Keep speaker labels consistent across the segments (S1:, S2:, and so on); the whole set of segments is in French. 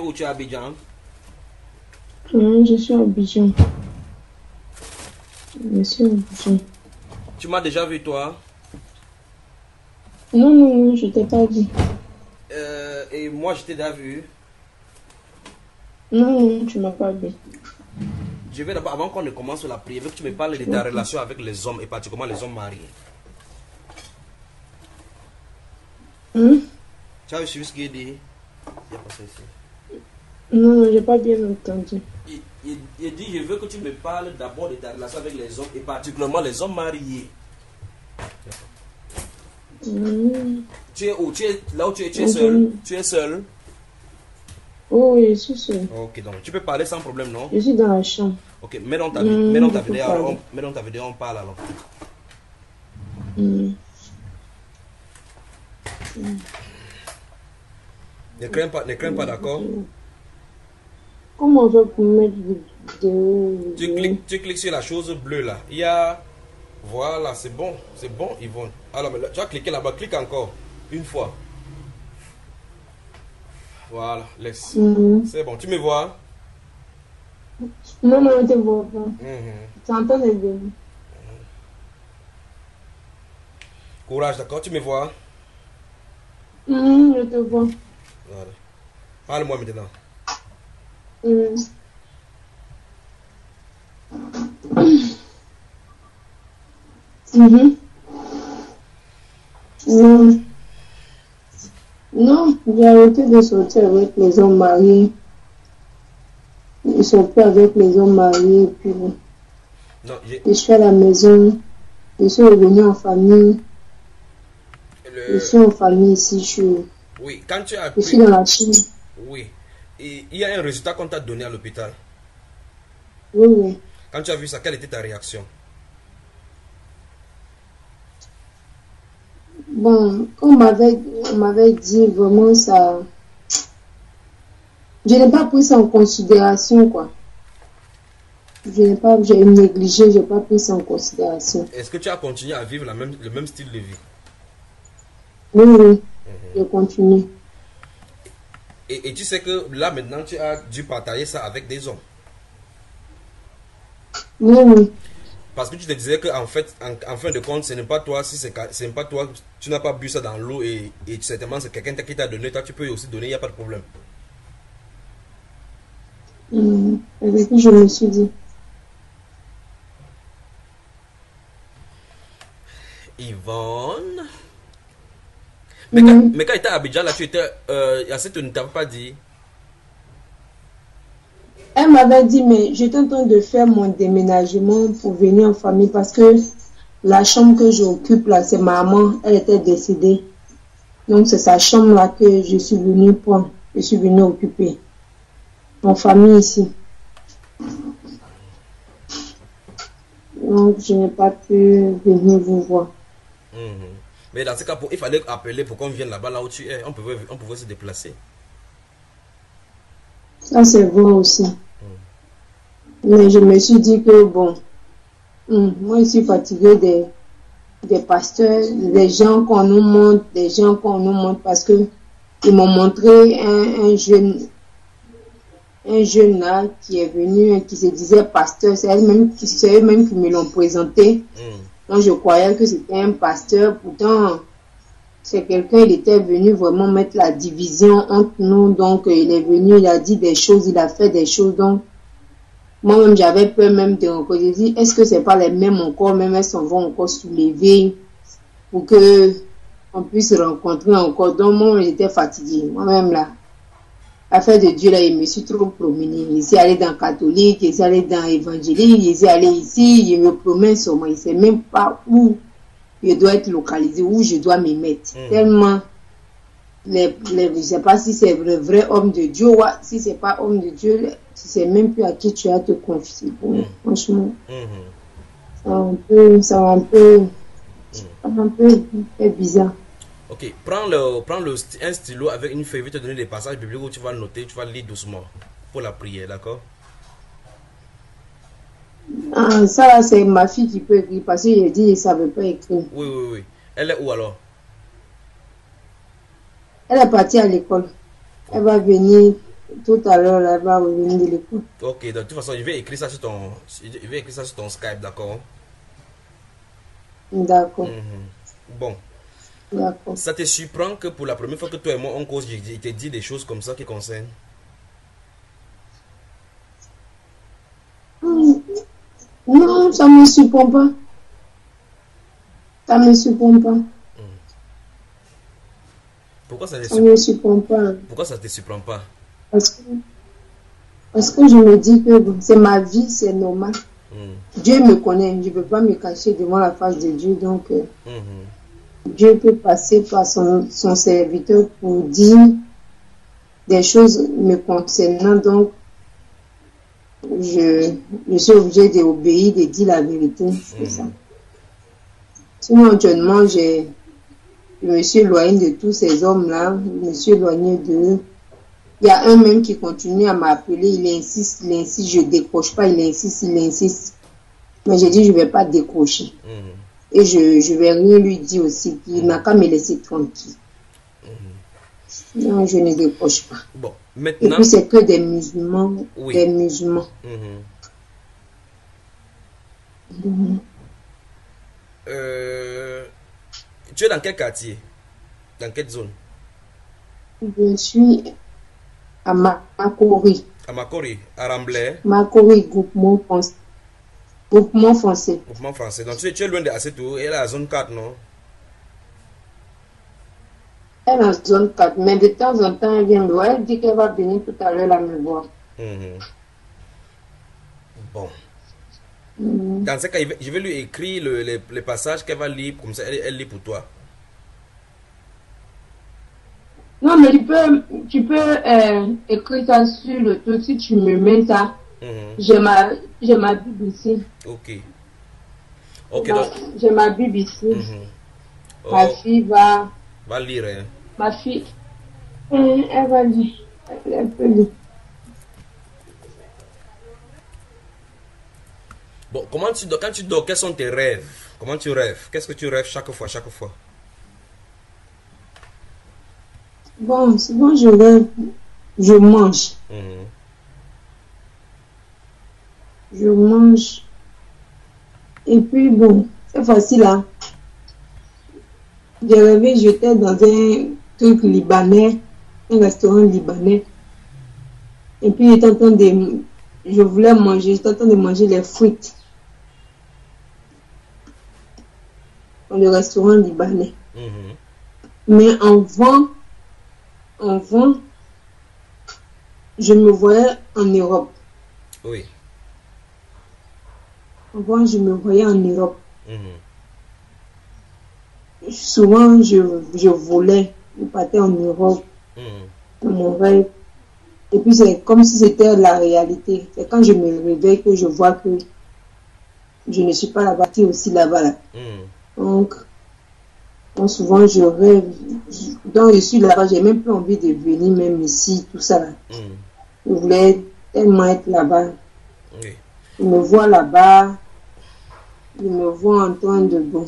S1: où? Tu es à Abidjan?
S2: Je suis à Abidjan. Je suis à Abidjan.
S1: Tu m'as déjà vu, toi?
S2: Non, non, non, je t'ai pas dit.
S1: Et moi, je t'ai déjà vu.
S2: Non, non, tu m'as pas dit.
S1: Je vais d'abord, avant qu'on ne commence la prière, veux que tu me parles de ta relation avec les hommes, et particulièrement les hommes mariés. Tu as suivi ce qu'il dit? Il a passé ici.
S2: Non, non, j'ai pas bien entendu.
S1: Il dit, je veux que tu me parles d'abord de ta relation avec les hommes, et particulièrement les hommes mariés. Tu es où? Tu es là où tu es seul? Tu es seul?
S2: Oh oui, je suis seul.
S1: Ok, donc tu peux parler sans problème, non?
S2: Je suis dans la chambre.
S1: Ok, mets dans ta vidéo, on parle alors. Ne crains pas, d'accord?
S2: Comment on fait pour mettre vidéo?
S1: Tu cliques sur la chose bleue là. Il y a... Voilà, c'est bon, Yvonne. Alors, tu as cliqué là-bas, clique encore, une fois. Voilà, laisse. C'est bon, tu me vois?
S2: Non, non, je ne te vois pas. Tu entends les deux.
S1: Courage, d'accord, tu me vois?
S2: Je te vois.
S1: Voilà. Parle-moi maintenant.
S2: Non. Non, j'ai arrêté de sortir avec les hommes mariés. Je sors plus avec les hommes mariés. Et puis,
S1: non,
S2: je suis à la maison. Je suis revenu en famille. Je suis en famille ici.
S1: Oui, quand tu as
S2: je suis dans la Chine.
S1: Oui. Et il y a un résultat qu'on t'a donné à l'hôpital.
S2: Oui, oui.
S1: Quand tu as vu ça, quelle était ta réaction?
S2: Bon, on m'avait dit vraiment ça. Je n'ai pas pris ça en considération, quoi. J'ai négligé, je n'ai pas pris ça en considération.
S1: Est-ce que tu as continué à vivre le même style de vie?
S2: Oui, oui. Je continue.
S1: Et tu sais que là maintenant tu as dû partager ça avec des hommes.
S2: Oui, oui.
S1: Parce que tu te disais que en fait, en fin de compte, ce n'est pas toi, si c'est pas toi, tu n'as pas bu ça dans l'eau et certainement c'est quelqu'un qui t'a donné, toi tu peux aussi donner, il n'y a pas de problème.
S2: C'est ce que je me suis dit.
S1: Yvonne. Mais quand tu étais à Abidjan, là, tu étais. Yacine, tu ne t'avais pas dit.
S2: Elle m'avait dit, mais j'étais en train de faire mon déménagement pour venir en famille parce que la chambre que j'occupe là, c'est ma maman, elle était décédée. Donc c'est sa chambre là que je suis venue prendre, je suis venue occuper en famille ici. Donc je n'ai pas pu venir vous voir.
S1: Mais dans ce cas, il fallait appeler pour qu'on vienne là-bas, là où tu es. On pouvait se déplacer.
S2: Ça c'est vrai aussi. Mais je me suis dit que bon, moi je suis fatiguée des pasteurs, des gens qu'on nous montre, parce que ils m'ont montré un jeune là qui est venu, qui se disait pasteur, c'est eux-mêmes qui me l'ont présenté. Donc je croyais que c'était un pasteur, pourtant c'est quelqu'un, il était venu vraiment mettre la division entre nous, donc il est venu, il a dit des choses, il a fait des choses, donc moi-même j'avais peur même de rencontrer. J'ai dit, est-ce que c'est pas les mêmes encore, même elles s'en vont encore soulever pour que on puisse se rencontrer encore. Donc moi j'étais fatiguée, moi-même là. Affaire de Dieu là, je me suis trop promenée. Je suis allée dans catholique, je suis allée dans évangélique, je suis allée ici, je me promène sur moi, je ne sais même pas où je dois être localisée, où je dois me mettre. Tellement, je ne sais pas si c'est le vrai homme de Dieu, ou si ce n'est pas homme de Dieu, tu ne sais même plus à qui tu as te confier. Bon, franchement, ça va un peu bizarre.
S1: Ok, prends un stylo avec une feuille, je vais te donner des passages bibliques où tu vas noter, tu vas lire doucement pour la prière, d'accord?
S2: Ah, ça là, c'est ma fille qui peut écrire parce que j'ai dit, je ne savais pas écrire.
S1: Oui. Elle est où alors?
S2: Elle est partie à l'école. Elle va venir tout à l'heure, là, elle va revenir de l'école.
S1: Ok, de toute façon, je vais écrire ça sur ton, je vais écrire ça sur ton Skype, d'accord?
S2: D'accord,
S1: Mhm. Bon,
S2: d'accord.
S1: ça te surprend que pour la première fois que toi et moi on cause, il te dit des choses comme ça qui concernent.
S2: Hmm, non, ça me surprend pas. Ça me surprend pas.
S1: Pourquoi ça te,
S2: Ça me surprend pas.
S1: pourquoi ça te surprend pas?
S2: Parce que, parce que je me dis que bon, c'est ma vie, c'est normal.
S1: Mhm.
S2: Dieu me connaît, je ne peux pas me cacher devant la face de Dieu. Donc,
S1: Mhm.
S2: Dieu peut passer par son serviteur pour dire des choses me concernant. Donc, je suis obligée d'obéir, de dire la vérité. C'est ça.
S1: Mhm.
S2: Sinon, actuellement, je me suis éloignée de tous ces hommes-là. Je me suis éloignée d'eux. Il y a un même qui continue à m'appeler. Il insiste, je décroche pas. Il insiste, il insiste. Mais j'ai dit, je ne vais pas décrocher.
S1: Mhm.
S2: Et je vais rien lui dire aussi. Il n'a qu'à me laisser tranquille. Non, je ne décroche pas.
S1: Bon,
S2: Et
S1: maintenant,
S2: puis, c'est que des musulmans.
S1: oui.
S2: Des musulmans.
S1: Mhm.
S2: Mhm.
S1: Tu es dans quel quartier? Dans quelle zone?
S2: Je suis à Makori.
S1: À Makori, à Ramblay,
S2: Makori, groupement français. Groupement français.
S1: mouvement français. Donc tu es loin de Assetou et la zone 4, non?
S2: Elle est en zone 4, mais de temps en temps, elle vient me voir. Elle dit qu'elle va venir tout à l'heure là me voir.
S1: Mhm. Bon.
S2: Mhm.
S1: Dans ce cas, je vais lui écrire les passages qu'elle va lire, comme ça elle lit pour toi.
S2: Non, mais tu peux écrire ça sur le truc si tu me mets ça.
S1: Mhm.
S2: J'ai ma Bible ici.
S1: Ok. Ok, donc.
S2: J'ai ma Bible ici.
S1: Mhm.
S2: Ma
S1: Oh,
S2: fille va.
S1: va lire, hein.
S2: Ma fille. Elle va lire. Elle peut lire.
S1: Bon, comment tu dors? Quand tu dors, quels sont tes rêves? Comment tu rêves? Qu'est-ce que tu rêves chaque fois, chaque fois?
S2: Bon, souvent je rêve. Je mange.
S1: Mhm.
S2: Je mange. Et puis bon, c'est facile là. J'ai rêvé, j'étais dans un truc libanais, un restaurant libanais. Et puis je voulais manger, j'étais en train de manger les frites dans le restaurant libanais.
S1: Mhm.
S2: Mais en vent, je me voyais en Europe.
S1: Oui.
S2: En vent, je me voyais en Europe.
S1: Mhm.
S2: Souvent, je volais, je partais en Europe,
S1: Mhm.
S2: dans mon rêve. Et puis, c'est comme si c'était la réalité. C'est quand je me réveille que je vois que je ne suis pas là-bas, qui est aussi là-bas. Là.
S1: Mhm.
S2: Donc, souvent, je rêve. Donc, je suis là-bas, j'ai même plus envie de venir, même ici, tout ça. Là.
S1: Mhm.
S2: Je voulais tellement être là-bas.
S1: Oui.
S2: Je me vois là-bas. Je me vois en train de bon.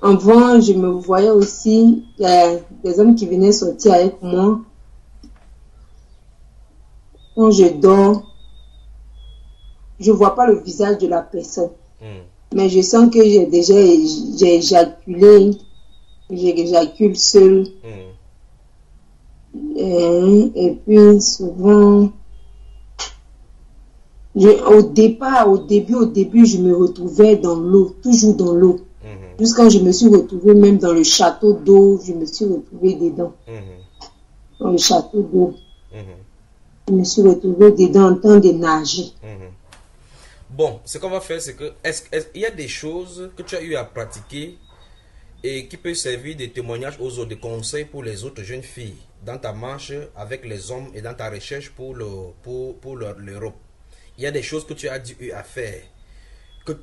S2: Avant, je me voyais aussi, il y a des hommes qui venaient sortir avec moi. Quand je dors, je ne vois pas le visage de la personne.
S1: Mhm.
S2: Mais je sens que j'ai éjaculé, j'éjacule seul.
S1: Mhm.
S2: Et puis souvent, au début, je me retrouvais dans l'eau, toujours dans l'eau.
S1: Mhm.
S2: Jusqu'à je me suis retrouvée même dans le château d'eau, je me suis retrouvée dedans,
S1: Mhm.
S2: dans le château d'eau.
S1: Mhm.
S2: Je me suis retrouvée dedans en train de nager.
S1: Mhm. Bon, ce qu'on va faire, c'est que il y a des choses que tu as eu à pratiquer et qui peuvent servir de témoignage aux autres, de conseils pour les autres jeunes filles dans ta marche avec les hommes et dans ta recherche pour l'Europe. Il y a des choses que tu as eu à faire, que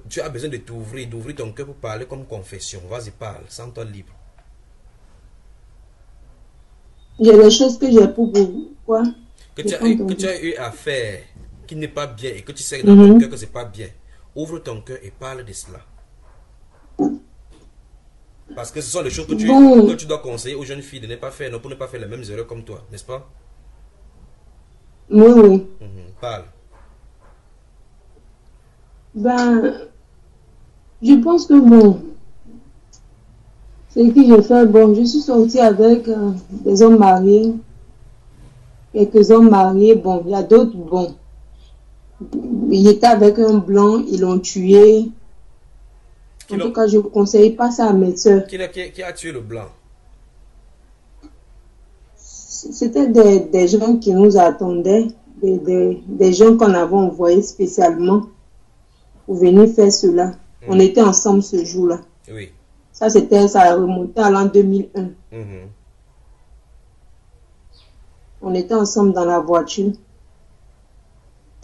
S1: tu as besoin de d'ouvrir ton cœur pour parler comme confession. Vas-y, parle, sens-toi libre.
S2: Il y a des choses que j'ai pour quoi?
S1: Que tu as eu à faire qui n'est pas bien et que tu sais dans ton cœur que c'est pas bien. Ouvre ton cœur et parle de cela. Parce que ce sont les choses que tu dois conseiller aux jeunes filles de ne pas faire, non, pour ne pas faire les mêmes erreurs comme toi, n'est-ce pas?
S2: Oui, oui.
S1: Parle.
S2: Ben, je pense que bon, c'est que j'ai fait, bon, je suis sortie avec des hommes mariés, quelques hommes mariés, bon, il y a d'autres, bon, il était avec un blanc, ils l'ont tué.
S1: Qui,
S2: En tout cas, je ne conseille pas ça à mes soeurs.
S1: qui a tué le blanc?
S2: C'était des gens qui nous attendaient, des gens qu'on avait envoyés spécialement pour venir faire cela. On était ensemble ce jour-là.
S1: Oui.
S2: Ça a remonté à l'an 2001. On était ensemble dans la voiture.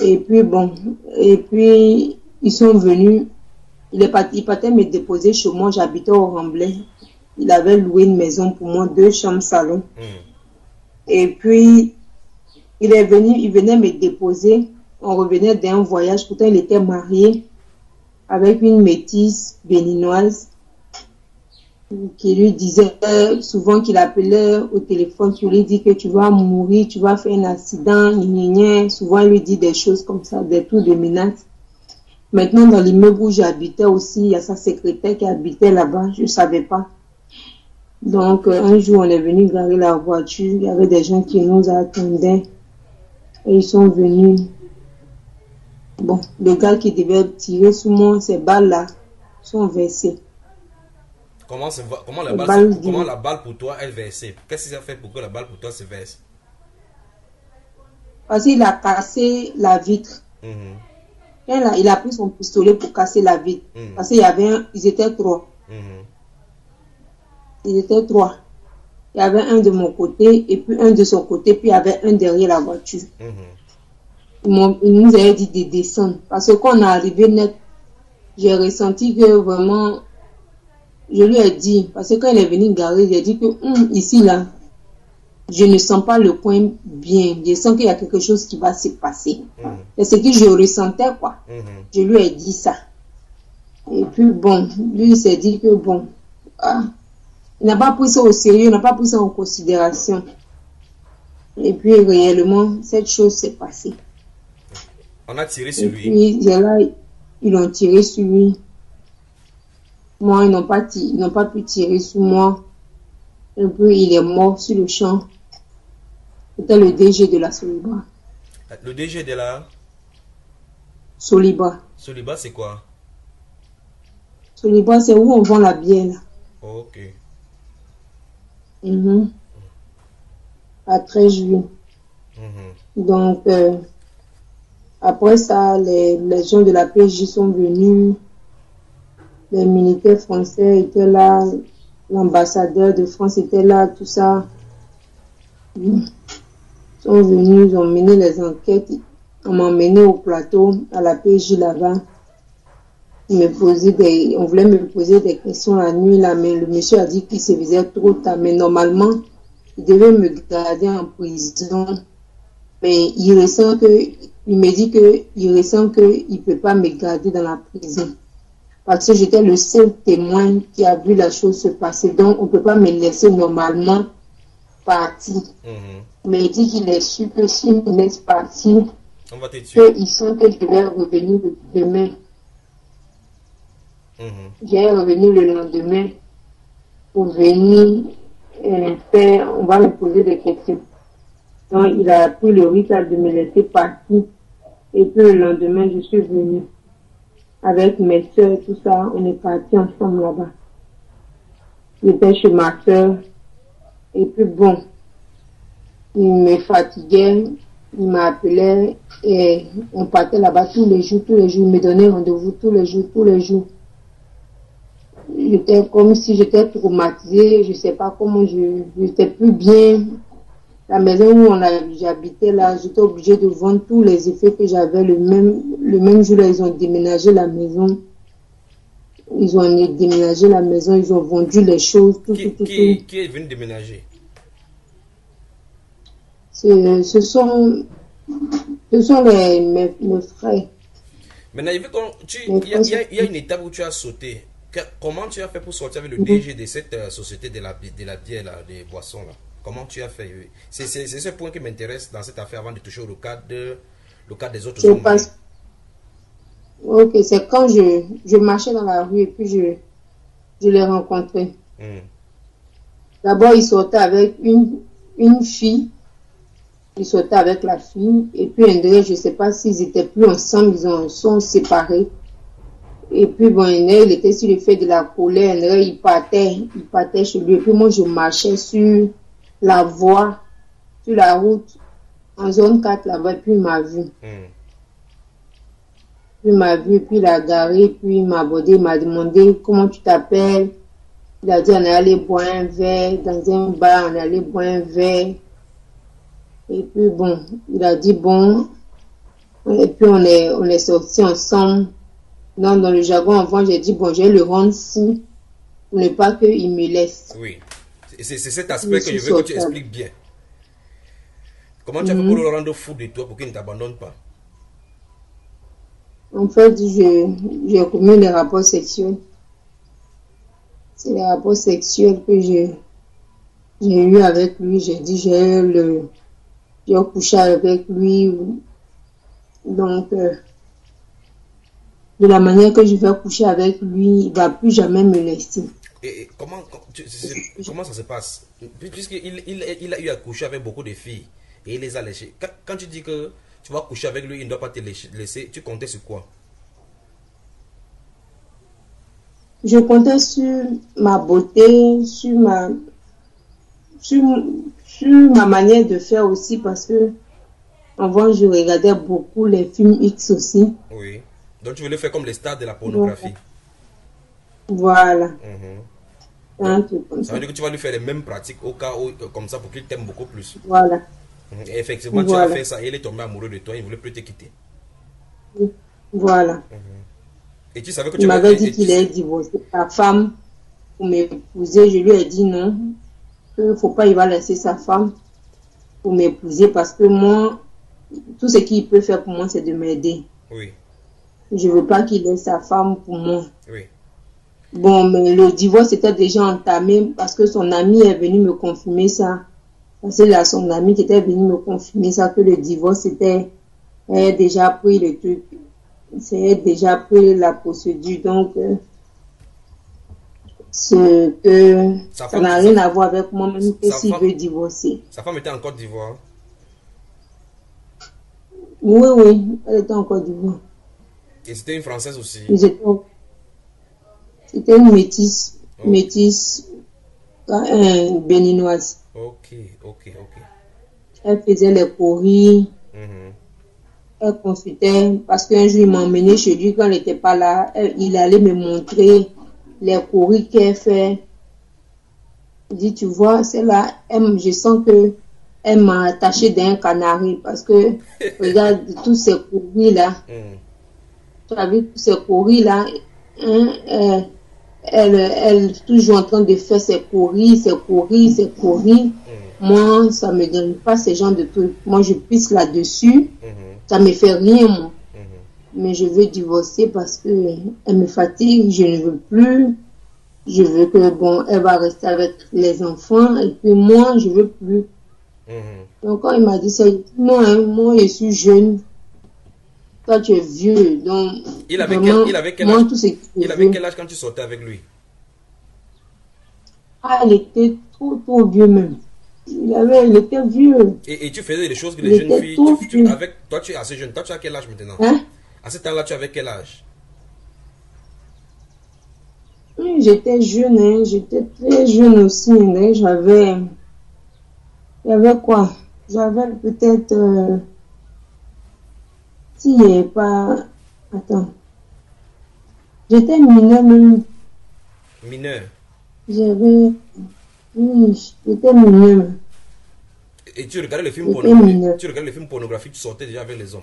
S2: Et puis bon, ils sont venus. Il partait me déposer chez moi. J'habitais au Remblai. Il avait loué une maison pour moi, 2 chambres salon. Et puis il venait me déposer. On revenait d'un voyage. Pourtant il était marié avec une métisse béninoise qui lui disait souvent, qu'il appelait au téléphone, qui lui dit que tu vas mourir, tu vas faire un accident, souvent il lui dit des choses comme ça, des tours de menaces. Maintenant, dans l'immeuble où j'habitais aussi, il y a sa secrétaire qui habitait là-bas, je ne savais pas. Donc un jour, on est venu garer la voiture, il y avait des gens qui nous attendaient et ils sont venus. Bon, le gars qui devait tirer sur moi, ces balles-là sont versées.
S1: Comment la balle pour toi elle versée? Qu'est-ce que ça fait pour que la balle pour toi se verse?
S2: Parce qu'il a cassé la vitre. Il a pris son pistolet pour casser la vitre. Parce qu'il y avait ils étaient 3. Ils étaient 3. Il y avait un de mon côté et puis un de son côté, puis il y avait un derrière la voiture. Il nous avait dit de descendre. Parce que quand on est arrivé net, j'ai ressenti que vraiment, je lui ai dit, parce que quand il est venu garer, j'ai dit que ici là, je ne sens pas le coin bien. Je sens qu'il y a quelque chose qui va se passer. C'est ce que je ressentais, quoi. Je lui ai dit ça. Et puis bon, lui il s'est dit que bon, il n'a pas pris ça au sérieux, il n'a pas pris ça en considération. Et puis réellement, cette chose s'est passée.
S1: On a tiré sur lui.
S2: Puis là, ils ont tiré sur lui. Moi, ils n'ont pas pu tirer sur moi. Et puis il est mort sur le champ. C'était le DG de la Soliba.
S1: Le DG de la
S2: Soliba.
S1: Soliba, c'est quoi?
S2: Soliba, c'est où on vend la bière. Là.
S1: Oh, ok.
S2: À 13 juillet. Donc, après ça, les gens de la PJ sont venus. Les militaires français étaient là. L'ambassadeur de France était là, tout ça. Ils sont venus, ils ont mené les enquêtes. On m'a emmené au plateau, à la PJ là-bas. On voulait me poser des questions la nuit, là, mais le monsieur a dit qu'il se faisait trop tard. Mais normalement, il devait me garder en prison. Mais il me dit qu'il ressent qu'il ne peut pas me garder dans la prison. Parce que j'étais le seul témoin qui a vu la chose se passer. Donc, on ne peut pas me laisser normalement partir. Mais il dit qu'il est sûr que s'il me laisse partir, qu'ils sont que je vais revenir le lendemain. J'ai revenu le lendemain pour venir faire, on va me poser des questions. Donc, il a pris le risque de me laisser partir. Et puis, le lendemain, je suis venue. Avec mes soeurs, tout ça, on est partis ensemble là-bas. J'étais chez ma soeur. Et puis bon, il me fatiguait, il m'appelait et on partait là-bas tous les jours. Il me donnait rendez-vous tous les jours. J'étais comme si j'étais traumatisée, je ne sais pas comment, je n'étais plus bien. La maison où j'habitais là, j'étais obligée de vendre tous les effets que j'avais le même jour. Là, ils ont déménagé la maison. Ils ont vendu les choses. Tout.
S1: Qui est venu déménager?
S2: Ce sont mes frères.
S1: Maintenant, il y a une étape où tu as sauté. Comment tu as fait pour sortir avec le DG de cette société de la bière, là, des boissons là? Comment tu as fait? Oui. C'est ce point qui m'intéresse dans cette affaire avant de toucher le cas des autres
S2: Je
S1: hommes mariés.
S2: pense, ok, c'est quand je marchais dans la rue et puis je l'ai rencontré.
S1: Hmm.
S2: D'abord, il sortait avec une fille. Il sortait avec la fille. Et puis, André, je ne sais pas s'ils étaient plus ensemble, sont séparés. Et puis, bon, il était sur le fait de la colère. André, il partait chez lui. Et puis, moi, je marchais sur la voie, sur la route, en zone 4 là-bas. Et puis, il m'a vu. Puis, il m'a vu, puis il a garé, puis il m'a abordé, il m'a demandé comment tu t'appelles. Il a dit, on est allé boire un verre dans un bar, on est allé boire un verre. Et puis bon, il a dit bon, et puis on est sortis ensemble. Donc dans le jargon avant, j'ai dit bon, je vais le rendre fou pour ne pas qu'il me laisse.
S1: Oui. C'est cet aspect que je veux que tu expliques bien. Comment tu as fait pour le rendre fou de toi pour qu'il ne t'abandonne pas?
S2: En fait, j'ai commis les rapports sexuels. C'est les rapports sexuels que j'ai eu avec lui. J'ai dit j'ai couché avec lui. Donc, de la manière que je vais coucher avec lui, il ne va plus jamais me laisser.
S1: Et comment ça se passe? Puisqu'il a eu à coucher avec beaucoup de filles et il les a léchées. Quand tu dis que tu vas coucher avec lui, il ne doit pas te laisser, tu comptais sur quoi?
S2: Je comptais sur ma beauté, sur ma manière de faire aussi, parce que avant je regardais beaucoup les films X aussi.
S1: Oui. Donc tu voulais faire comme les stars de la pornographie.
S2: Voilà.
S1: Donc, ça veut dire que tu vas lui faire les mêmes pratiques au cas où, comme ça, pour qu'il t'aime beaucoup plus.
S2: Voilà.
S1: Et effectivement, tu as fait ça et il est tombé amoureux de toi, il ne voulait plus te quitter.
S2: Voilà.
S1: Et tu savais que
S2: il m'avait dit qu'il allait divorcer sa femme pour m'épouser. Je lui ai dit non, qu'il ne faut pas, il va laisser sa femme pour m'épouser parce que moi, tout ce qu'il peut faire pour moi, c'est de m'aider.
S1: Oui.
S2: Je ne veux pas qu'il laisse sa femme pour moi.
S1: Oui.
S2: Bon, mais le divorce était déjà entamé parce que son ami est venu me confirmer ça. C'est là son ami qui était venu me confirmer ça, que le divorce était déjà pris le truc. C'est déjà pris la procédure. Donc, ça n'a rien à voir avec moi, même que s'il veut divorcer.
S1: Sa femme était en Côte d'Ivoire?
S2: Oui, elle était en Côte d'Ivoire.
S1: Et c'était une Française aussi?
S2: C'était une métisse, béninoise.
S1: Ok.
S2: Elle faisait les courriers. Elle consultait, parce qu'un jour il m'a emmené chez lui quand elle n'était pas là. Il allait me montrer les courriers qu'elle fait. Il dit, tu vois, c'est là, je sens que elle m'a attaché d'un canari parce que, regarde, tous ces courriers là. Tu as vu tous ces courriers là. Elle toujours en train de faire ses courriers. Moi, ça me donne pas ce genre de trucs. Moi, je pisse là-dessus. Ça me fait rien, moi. Mais je veux divorcer parce que elle me fatigue. Je ne veux plus. Je veux que, bon, elle va rester avec les enfants. Et puis moi, je veux plus. Donc, quand il m'a dit ça, il dit, non, hein, moi, je suis jeune. Toi, tu es vieux. Donc,
S1: il avait quel âge quand tu sortais avec lui?
S2: Ah, il était trop vieux même. Il était vieux.
S1: Et tu faisais des choses que les jeunes filles. Toi, tu es assez jeune. Toi, tu as quel âge maintenant?
S2: Hein?
S1: À ce temps-là, tu avais quel âge?
S2: Oui, j'étais jeune, hein. J'étais très jeune aussi. Hein. J'avais quoi? J'avais peut-être. S'il n'y avait pas. Attends. J'étais mineure même.
S1: Mineur?
S2: Oui, j'étais mineure.
S1: Et tu regardais les films pornographiques? Tu regardais les films pornographiques, tu sortais déjà avec les hommes?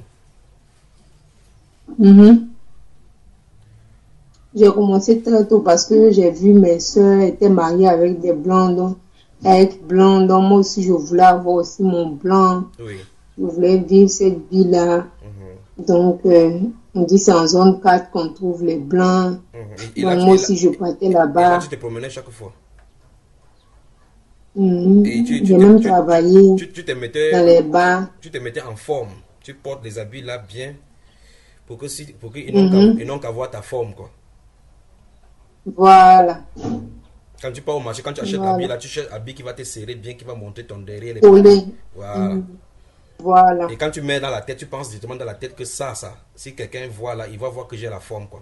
S2: J'ai commencé très tôt parce que j'ai vu mes soeurs étaient mariées avec des blancs. Donc moi aussi, je voulais avoir aussi mon blanc.
S1: Oui.
S2: Je voulais vivre cette vie-là. Donc, on dit c'est en zone 4 qu'on trouve les blancs. Donc, moi aussi, je partais là-bas.
S1: Et là, tu te promenais chaque fois? Et
S2: J'ai même travaillé
S1: tu te mettais,
S2: dans les bars.
S1: tu te mettais en forme. Tu portes les habits là bien pour que pour qu'ils n'ont qu'à voir ta forme, quoi.
S2: Voilà.
S1: Quand tu pars au marché, quand tu achètes l'habit là, tu cherches un habit qui va te serrer bien, qui va monter ton derrière.
S2: Collé.
S1: Voilà.
S2: Voilà.
S1: Et quand tu mets dans la tête, tu penses directement dans la tête que ça, si quelqu'un voit là, il va voir que j'ai la forme, quoi.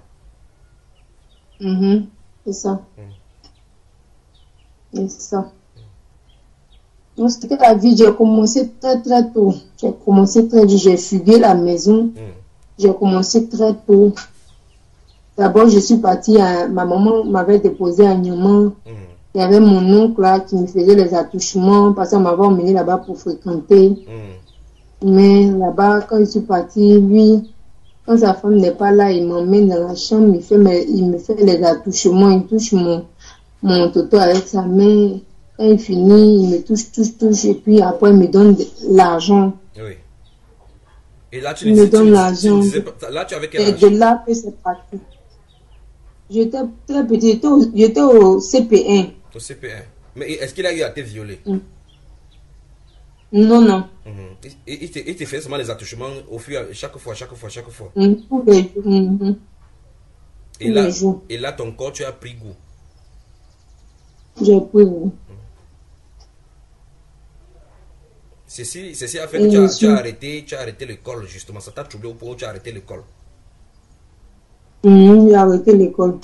S2: C'est ça. C'est ça. Donc, c'était la vie, j'ai commencé très très tôt. J'ai commencé très tôt, j'ai fugué la maison. J'ai commencé très tôt. D'abord, je suis partie, ma maman m'avait déposé à Niamey. Il y avait mon oncle là qui me faisait les attouchements parce qu'on m'avait emmené là-bas pour fréquenter. Mais là-bas, quand je suis partie, lui, quand sa femme n'est pas là, il m'emmène dans la chambre, il me fait les attouchements, il touche mon toto avec sa main. Quand il finit, il me touche, et puis après, il me donne l'argent.
S1: Oui. Et là,
S2: il me donne l'argent.
S1: Là, tu avais quel âge?
S2: Et de là que c'est parti. J'étais très petite, j'étais au CP1.
S1: Au CP1. Mais est-ce qu'il a eu à te violer?
S2: Non, non.
S1: Il te fait seulement les attouchements au fur et à chaque fois.
S2: Tous les jours.
S1: Et là, ton corps, tu as pris goût.
S2: J'ai pris goût.
S1: Ceci a fait que tu as arrêté l'école, justement. Ça t'a troublé au point où tu as arrêté l'école.
S2: J'ai arrêté l'école.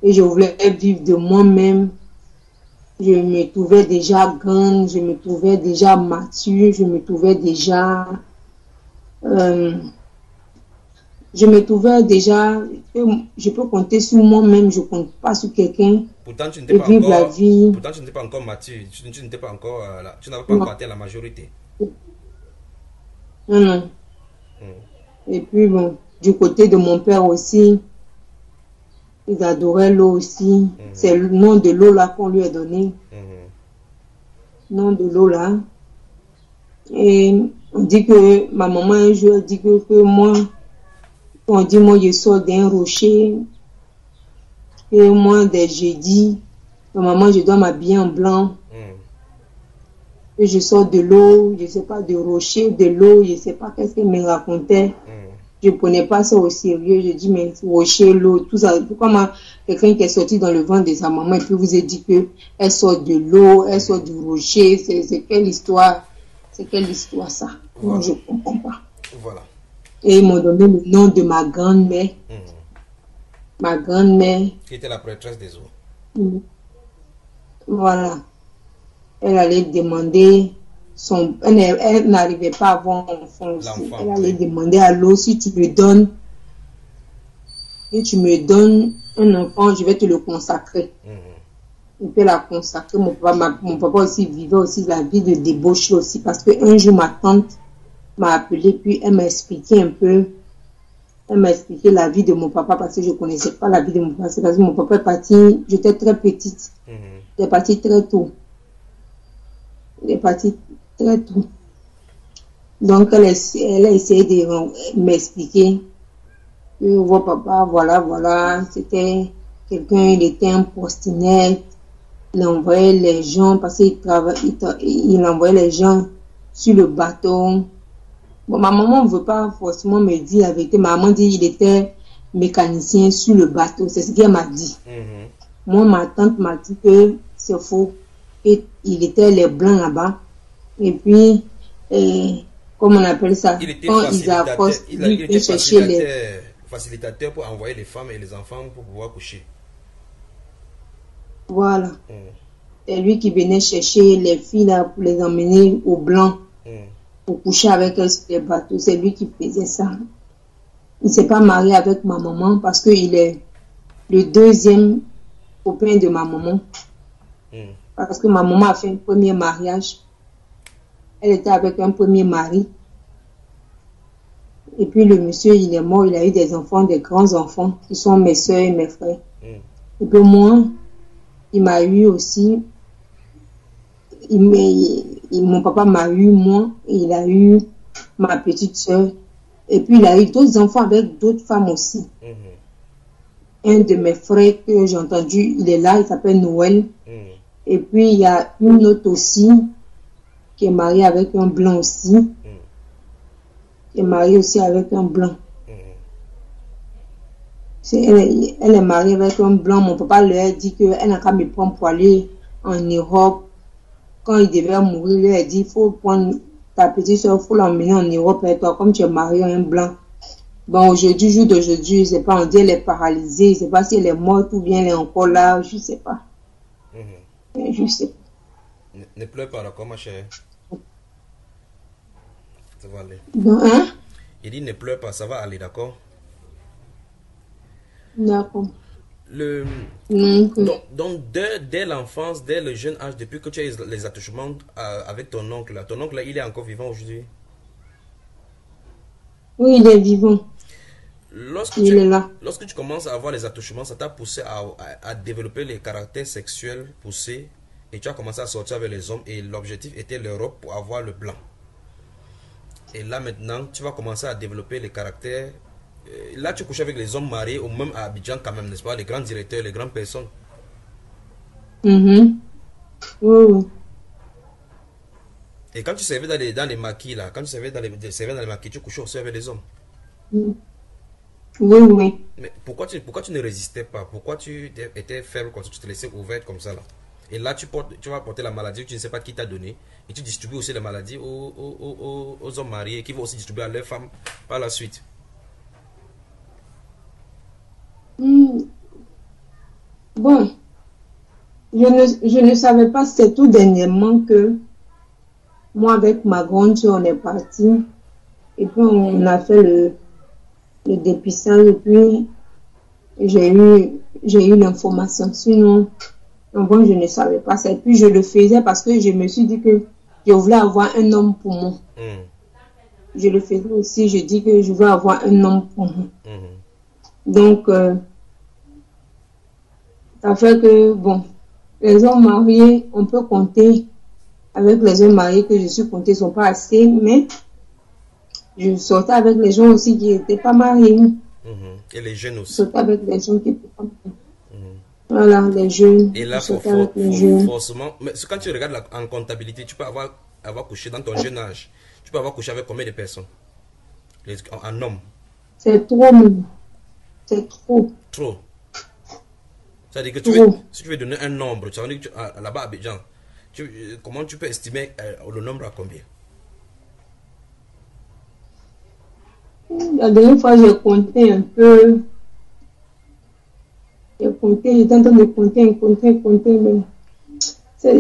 S2: Et je voulais vivre de moi-même. Je me trouvais déjà grande, je me trouvais déjà mature, je me trouvais déjà... je peux compter sur moi-même, je ne compte pas sur quelqu'un.
S1: Pourtant, tu n'étais pas encore mature, tu n'étais pas encore là, tu n'avais pas encore atteint la majorité.
S2: Non, non. Et puis bon, du côté de mon père aussi, ils adoraient l'eau aussi. C'est le nom de l'eau là qu'on lui a donné. Nom de l'eau là. Et on dit que ma maman un jour dit que moi, on dit moi je sors d'un rocher. Et moi dès jeudi, maman je dois m'habiller en blanc. Et je sors de l'eau, je sais pas, de rocher, de l'eau, je sais pas qu'est-ce qu'elle me racontait. Je ne prenais pas ça au sérieux. Je dis, mais rocher, l'eau, tout ça. Pourquoi quelqu'un qui est sorti dans le ventre de sa maman et puis vous a dit qu'elle sort de l'eau, elle sort du rocher, c'est quelle histoire? C'est quelle histoire ça? Voilà. Moi, je ne comprends pas.
S1: Voilà.
S2: Et ils m'ont donné le nom de ma grand-mère. Ma grand-mère.
S1: Qui était la prêtresse des eaux.
S2: Voilà. Elle allait demander... Elle n'arrivait pas à avoir un enfant aussi. Elle allait demander à l'eau, si tu me donnes un enfant, je vais te le consacrer. On peut la consacrer. Mon papa aussi vivait aussi la vie de débauche aussi, parce qu'un jour ma tante m'a appelé, puis elle m'a expliqué un peu, elle m'a expliqué la vie de mon papa, parce que je ne connaissais pas la vie de mon papa. C'est parce que mon papa est parti, j'étais très petite, il est parti très tôt. Il est parti très tôt. Donc, elle a essayé de m'expliquer que votre papa, voilà, c'était quelqu'un, il était un postinet, il envoyait les gens, parce il envoyait les gens sur le bateau. Bon, ma maman ne veut pas forcément me dire la vérité. Ma maman dit qu'il était mécanicien sur le bateau. C'est ce qu'elle m'a dit. Moi, ma tante m'a dit que c'est faux. Et il était les blancs là-bas. Et puis, comment on appelle ça? Quand ils accostent,
S1: il était facilitateur pour envoyer les femmes et les enfants pour pouvoir coucher.
S2: Voilà. C'est lui qui venait chercher les filles là pour les emmener au blanc. Pour coucher avec elles sur les bateaux. C'est lui qui faisait ça. Il ne s'est pas marié avec ma maman parce qu'il est le deuxième copain de ma maman. Parce que ma maman a fait un premier mariage. Elle était avec un premier mari. Et puis le monsieur, il est mort. Il a eu des enfants, des grands enfants, qui sont mes soeurs et mes frères. Et puis moi, il m'a eu aussi. Mon papa m'a eu moi. Et il a eu ma petite soeur. Et puis il a eu d'autres enfants avec d'autres femmes aussi. Un de mes frères que j'ai entendu, il est là, il s'appelle Noël. Et puis, il y a une autre aussi qui est mariée avec un blanc aussi. Qui est mariée aussi avec un blanc. Elle est mariée avec un blanc. Mon papa leur a dit qu'elle n'a qu'à me prendre pour aller en Europe. Quand il devait mourir, il lui a dit, il faut prendre ta petite soeur, il faut l'emmener en Europe. Et toi, comme tu es marié à un blanc. Bon, aujourd'hui, jour d'aujourd'hui, je ne sais pas, on dit elle est paralysée. Je ne sais pas si elle est morte ou bien elle est encore là. Je ne sais pas. Je sais pas.
S1: Ne pleure pas, d'accord, ma chère. Ça va aller.
S2: Bon, hein?
S1: Il dit ne pleure pas, ça va aller, d'accord?
S2: D'accord.
S1: Donc dès l'enfance, dès le jeune âge, depuis que tu as les attouchements avec ton oncle, là, il est encore vivant aujourd'hui?
S2: Oui, il est vivant.
S1: Il est là. Lorsque tu commences à avoir les attouchements, ça t'a poussé à développer les caractères sexuels poussés et tu as commencé à sortir avec les hommes et l'objectif était l'Europe pour avoir le blanc. Et là maintenant, tu vas commencer à développer les caractères. Là, tu couches avec les hommes mariés ou même à Abidjan quand même, n'est-ce pas? Les grands directeurs, les grandes personnes.
S2: Oui.
S1: Et quand tu servais dans les maquis, là, quand tu servais dans les maquis, tu couchais aussi avec les hommes.
S2: Oui.
S1: Mais pourquoi tu ne résistais pas? Pourquoi tu étais faible quand tu te laissais ouverte comme ça là? Et là, tu vas porter la maladie que tu ne sais pas qui t'a donné. Et tu distribues aussi la maladie aux hommes mariés qui vont aussi distribuer à leurs femmes par la suite.
S2: Bon, je ne savais pas, c'est tout dernièrement que moi avec ma grande soeur, on est parti et puis on a fait le dépistage et puis j'ai eu l'information. Sinon, bon, je ne savais pas ça. Et puis je le faisais parce que je me suis dit que je voulais avoir un homme pour moi. Je le faisais aussi, je dis que je veux avoir un homme pour moi. Donc, ça fait que, bon, les hommes mariés, on peut compter avec les hommes mariés que je suis compté, ne sont pas assez, mais je sortais avec les gens aussi qui n'étaient pas mariés.
S1: Et les jeunes aussi.
S2: Je sortais avec les gens qui n'étaient pas mariés. Voilà, les jeunes.
S1: Et là, forcément, mais quand tu regardes en comptabilité, tu peux avoir couché dans ton jeune âge. Tu peux avoir couché avec combien de personnes? En homme.
S2: C'est trop, c'est trop.
S1: Trop. C'est-à-dire que si tu veux donner un nombre, tu vas dire que là-bas à Abidjan, comment tu peux estimer le nombre à combien?
S2: La dernière fois, j'ai compté un peu. J'étais en train de compter, mais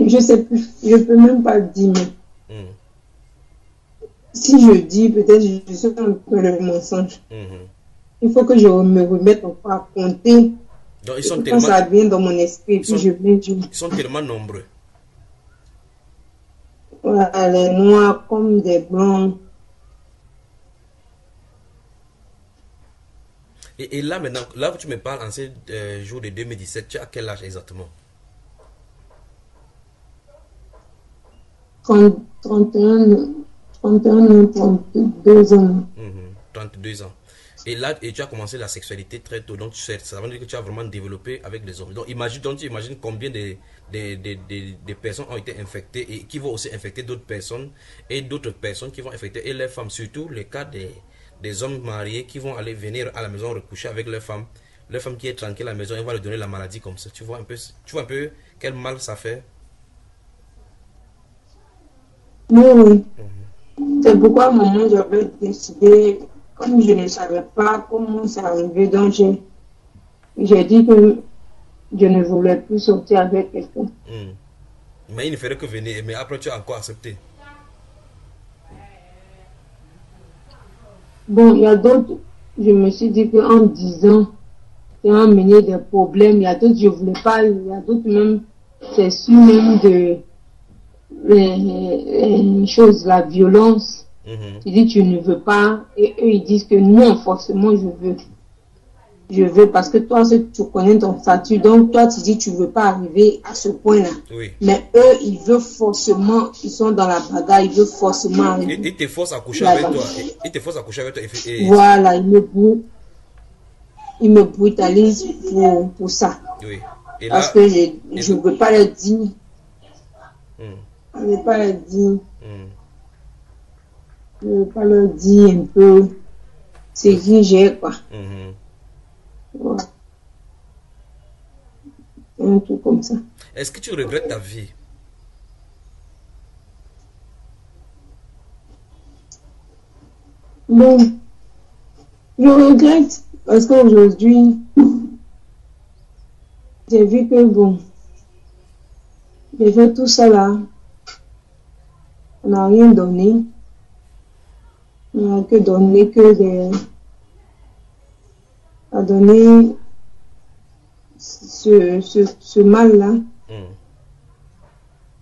S2: je sais plus, je peux même pas dire. Si je dis, peut-être je suis un peu le mensonge. Il faut que je me remette encore à compter.
S1: Donc,
S2: quand ça vient dans mon esprit,
S1: ils sont tellement nombreux.
S2: Voilà, les noirs comme des blancs.
S1: Et là maintenant, là où tu me parles en ces jours de 2017, tu as quel âge exactement?
S2: 31 ou 32 ans.
S1: 32 ans. Et là, tu as commencé la sexualité très tôt, donc ça veut dire que tu as vraiment développé avec les hommes. Donc tu imagines combien de personnes ont été infectées et qui vont aussi infecter d'autres personnes et d'autres personnes qui vont infecter et les femmes, surtout le cas des hommes mariés qui vont aller venir à la maison recoucher avec leur femme qui est tranquille à la maison, et va leur donner la maladie comme ça. Tu vois un peu quel mal ça fait?
S2: Oui. C'est pourquoi maman j'avais décidé, comme je ne savais pas comment ça arrivait, donc j'ai dit que je ne voulais plus sortir avec quelqu'un.
S1: Mais il ne ferait que venir, mais après tu as encore accepté.
S2: Bon, il y a d'autres, je me suis dit qu'en 10 ans, ça a amené des problèmes. Il y a d'autres, je ne voulais pas, il y a d'autres même, c'est sûr même de les choses, la violence. Tu dis tu ne veux pas et eux ils disent que non, forcément je veux parce que toi tu connais ton statut, donc toi tu dis tu veux pas arriver à ce point là, mais eux ils veulent forcément, ils sont dans la bagarre, ils veulent forcément arriver.
S1: Ils te forcent à coucher avec toi,
S2: voilà, ils me brutalisent pour ça,
S1: et
S2: parce que je ne veux pas leur dire Je ne vais pas leur dire.
S1: Mm.
S2: Je ne vais pas leur dire un peu ce que j'ai, quoi. Ouais. Un truc comme ça.
S1: Est-ce que tu regrettes ta vie?
S2: Bon, je regrette parce qu'aujourd'hui, j'ai vu que bon, j'ai fait tout ça là, on n'a rien donné. On n'a que donné que des. À donner ce mal-là.
S1: Mm.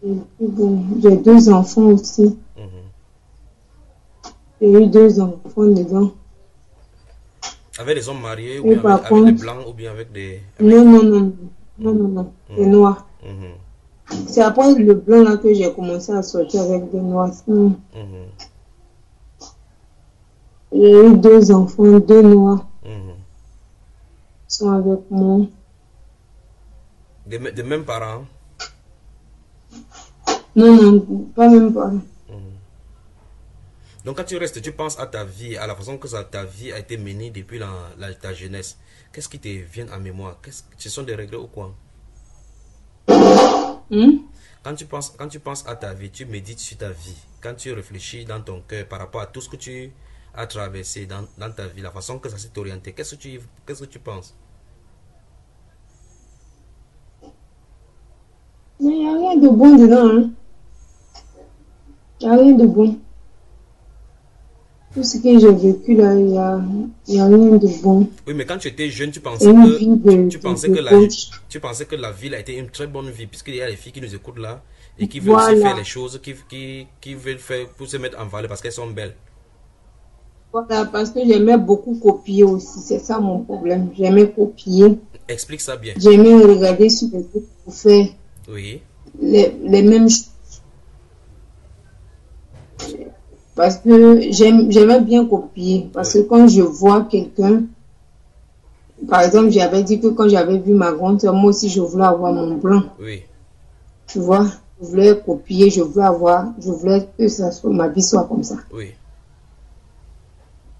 S2: Et puis bon, j'ai 2 enfants aussi.
S1: Mhm.
S2: J'ai eu 2 enfants dedans.
S1: Avec des hommes mariés ou
S2: Et
S1: bien
S2: par
S1: avec
S2: contre,
S1: des blancs ou bien avec des...
S2: non, non, non, non, non, non, des noirs.
S1: Mhm.
S2: C'est après le blanc là que j'ai commencé à sortir avec des noirs. Sinon,
S1: Mhm.
S2: j'ai eu 2 enfants, 2 noirs
S1: Mhm.
S2: qui sont avec moi.
S1: Des mêmes parents?
S2: Non, non, pas même pas.
S1: Donc quand tu restes, tu penses à ta vie, à la façon que ta vie a été menée depuis ta jeunesse. Qu'est-ce qui te vient en mémoire? Ce sont des regrets ou quoi? Quand tu penses à ta vie, tu médites sur ta vie. Quand tu réfléchis dans ton cœur par rapport à tout ce que tu as traversé dans ta vie, la façon que ça s'est orienté, qu'est-ce que tu penses?
S2: Mais il n'y a rien de bon dedans. Hein. Il n'y a rien de bon. Tout ce que j'ai vécu là, il n'y a rien de bon.
S1: Oui, mais quand tu étais jeune, tu pensais
S2: C'est une
S1: que
S2: vie de
S1: tu pensais que la ville a été une très bonne vie, puisqu'il y a des filles qui nous écoutent là et qui veulent
S2: Voilà.
S1: aussi faire les choses, qui veulent faire pour se mettre en valeur parce qu'elles sont belles.
S2: Voilà, parce que j'aimais beaucoup copier aussi. C'est ça mon problème. J'aimais copier.
S1: Explique ça bien.
S2: J'aimais regarder sur les autres pour faire
S1: Oui.
S2: les mêmes choses. Parce que j'aimais bien copier. Parce que quand je vois quelqu'un, par exemple, j'avais dit que quand j'avais vu ma grande soeur, moi aussi je voulais avoir mon blanc.
S1: Oui.
S2: Tu vois, je voulais copier, je voulais que ça soit, ma vie soit comme ça.
S1: Oui.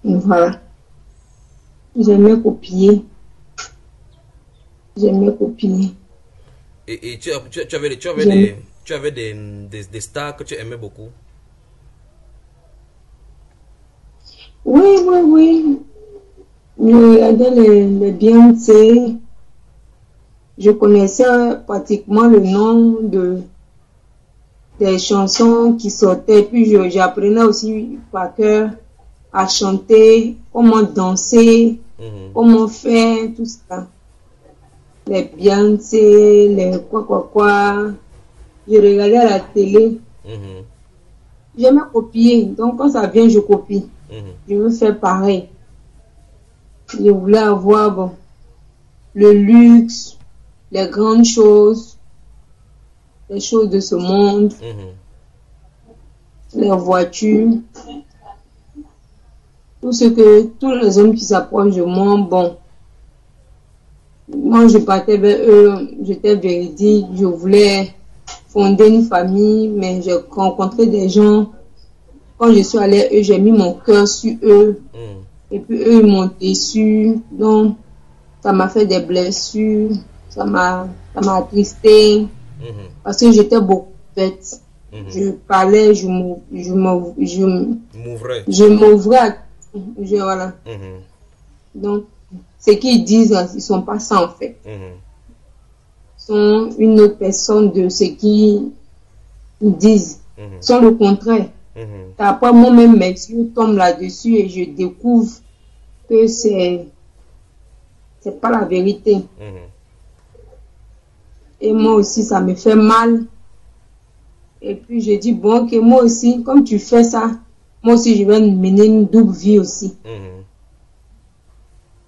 S2: Donc, voilà. J'aimais copier. J'aimais copier.
S1: Et tu avais des stars que tu aimais beaucoup.
S2: Oui, oui, oui. Je regardais les Beyoncé. Je connaissais pratiquement le nom des chansons qui sortaient. Puis j'apprenais aussi par cœur à chanter, comment danser, comment faire, tout ça. Les Beyoncé, les quoi. Je regardais à la télé. J'aimais copier. Donc quand ça vient, je copie. Je veux faire pareil. Je voulais avoir bon, le luxe, les grandes choses, les choses de ce monde, les voitures, tous les hommes qui s'approchent de moi, bon, moi je partais vers eux, j'étais véridique, je voulais fonder une famille, mais j'ai rencontré des gens, quand je suis allée eux, j'ai mis mon cœur sur eux, et puis eux ils m'ont déçu, donc ça m'a fait des blessures, ça m'a attristé, parce que j'étais beaucoup bête. Je parlais, je m'ouvrais, voilà. Donc, ce qu'ils disent, ils sont pas ça en fait. Ils sont une autre personne de ce qu'ils disent. Ils sont le contraire. Après, moi-même, mes yeux tombent là-dessus et je découvre que c'est pas la vérité. Et moi aussi, ça me fait mal. Et puis, je dis, bon, que moi aussi, comme tu fais ça, moi aussi, je vais mener une double vie aussi.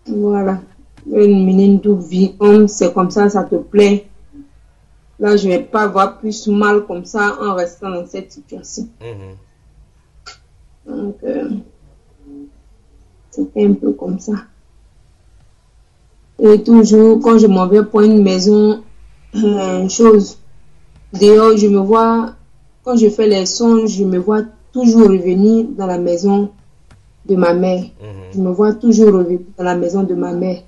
S2: Voilà. Je vais mener une double vie. Comme c'est comme ça te plaît. Là, je ne vais pas avoir plus mal comme ça en restant dans cette situation. Donc, c'était un peu comme ça. Et toujours, quand je m'en vais pour une maison, chose, dehors, je me vois quand je fais les songes, je me vois toujours revenir dans la maison de ma mère. Je me vois toujours revenir dans la maison de ma mère.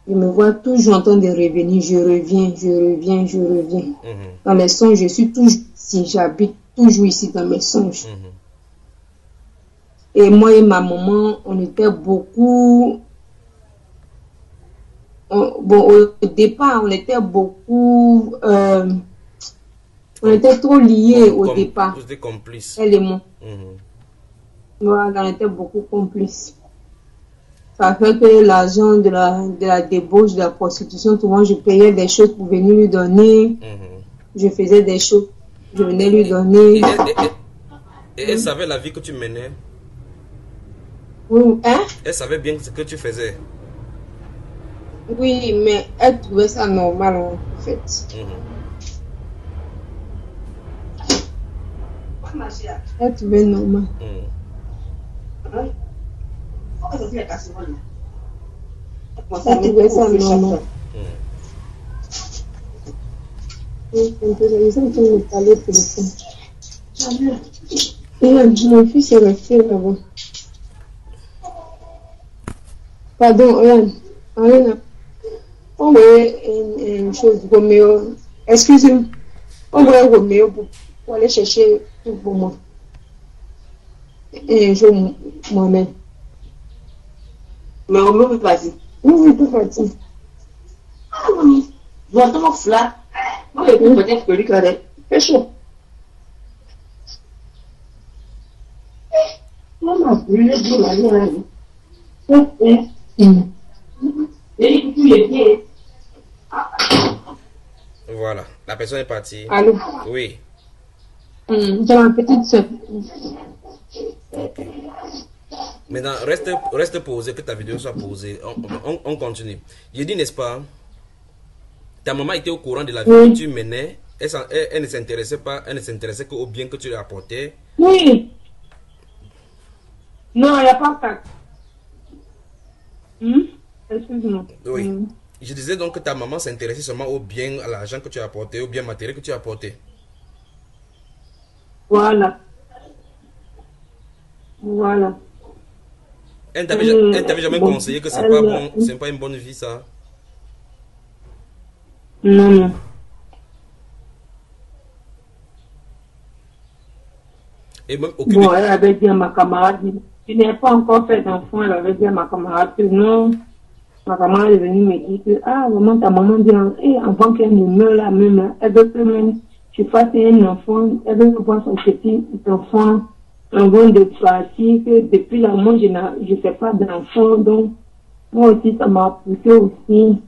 S2: Je me vois toujours en train de revenir. Je reviens. Dans les songes, je suis toujours ici. J'habite toujours ici dans mes songes. Et moi et ma maman, on était beaucoup... Bon, au départ, on était beaucoup... on était trop liés au départ.
S1: Vous étiez complices.
S2: Elle et moi. Voilà, on était beaucoup complices. Ça fait que l'argent de la débauche, de la prostitution, souvent je payais des choses pour venir lui donner. Je faisais des choses, je venais lui donner.
S1: Et elle savait la vie que tu menais?
S2: Oui, hein?
S1: Elle savait bien ce que tu faisais?
S2: Oui, mais elle trouvait ça normal en fait. Elle trouvait normal. Elle trouvait ça normal. Mon fils est resté là-bas. Pardon, Oriane. On voyait une chose, Roméo. Excusez-moi. On voyait Roméo pour aller chercher tout pour moi. Et un jour, moi-même.
S3: Mais Roméo peut partir.
S2: Oui, il peut partir.
S3: Ah oui. J'entends flat. Moi, je peux peut-être que lui, quand même.
S2: C'est chaud.
S3: Maman, brûlé de la vie.
S1: Voilà, la personne est partie.
S2: Allô?
S1: Oui.
S2: J'ai ma petite soeur.
S1: Maintenant, reste posé, que ta vidéo soit posée. On continue. J'ai dit, n'est-ce pas? Ta maman était au courant de la vie que tu menais. Elle ne s'intéressait pas, elle ne s'intéressait qu'au bien que tu lui apportais.
S2: Oui. Non, il n'y a pas ça. Excuse-moi.
S1: Oui. Je disais donc que ta maman s'intéressait seulement au bien, à l'argent que tu as apporté, au bien matériel que tu as apporté.
S2: Voilà.
S1: Elle t'avait jamais conseillé que c'est pas bon, c'est pas une bonne vie ça.
S2: Non.
S1: Et même
S2: Bon, elle avait dit à ma camarade, tu n'as pas encore fait d'enfant, elle avait dit à ma camarade que non. Ma camarade est venue me dire que, vraiment, ta maman dit, avant qu'elle ne meure là, même là, elle veut que même je fasse un enfant, elle veut voir son petit enfant avant de partir, que depuis là, moi, je ne fais pas d'enfant, donc, moi aussi, ça m'a poussé aussi.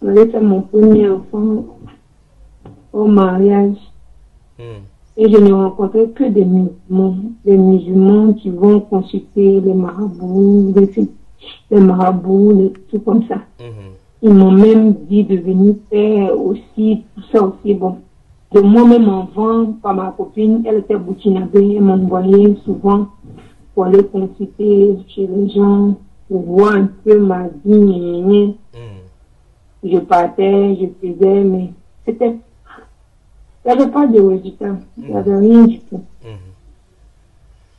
S2: J'avais fait mon premier enfant au mariage. Et je ne rencontrais que des musulmans qui vont consulter les marabouts, les marabouts, les trucs comme ça. Ils m'ont même dit de venir faire aussi, tout ça aussi, bon. De moi-même avant, par ma copine, elle était boutinabée, elle m'envoyait souvent pour aller consulter chez les gens, pour voir un peu ma vie. Je partais, je faisais, mais c'était... Il n'y avait pas de résultat. Il n'y avait rien du tout.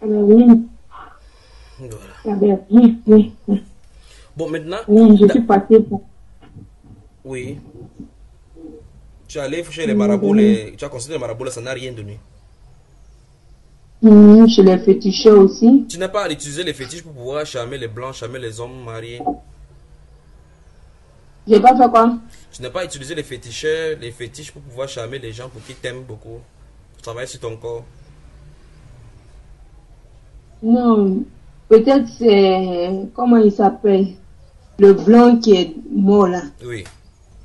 S2: Il n'y avait rien. Il n'y avait rien.
S1: Bon, maintenant...
S2: Je suis passée pour...
S1: Oui. Tu es allé chez les marabouts, tu as consulté les marabouts, ça n'a rien donné.
S2: Chez les féticheurs aussi.
S1: Tu n'as pas utilisé les fétiches pour pouvoir charmer les blancs, charmer les hommes mariés?
S2: J'ai pas fait quoi?
S1: Tu n'as pas utilisé les fétiches pour pouvoir charmer les gens pour qu'ils t'aiment beaucoup, pour travailler sur ton corps?
S2: Non, peut-être c'est... Comment il s'appelle? Le blanc qui est mort là.
S1: Oui.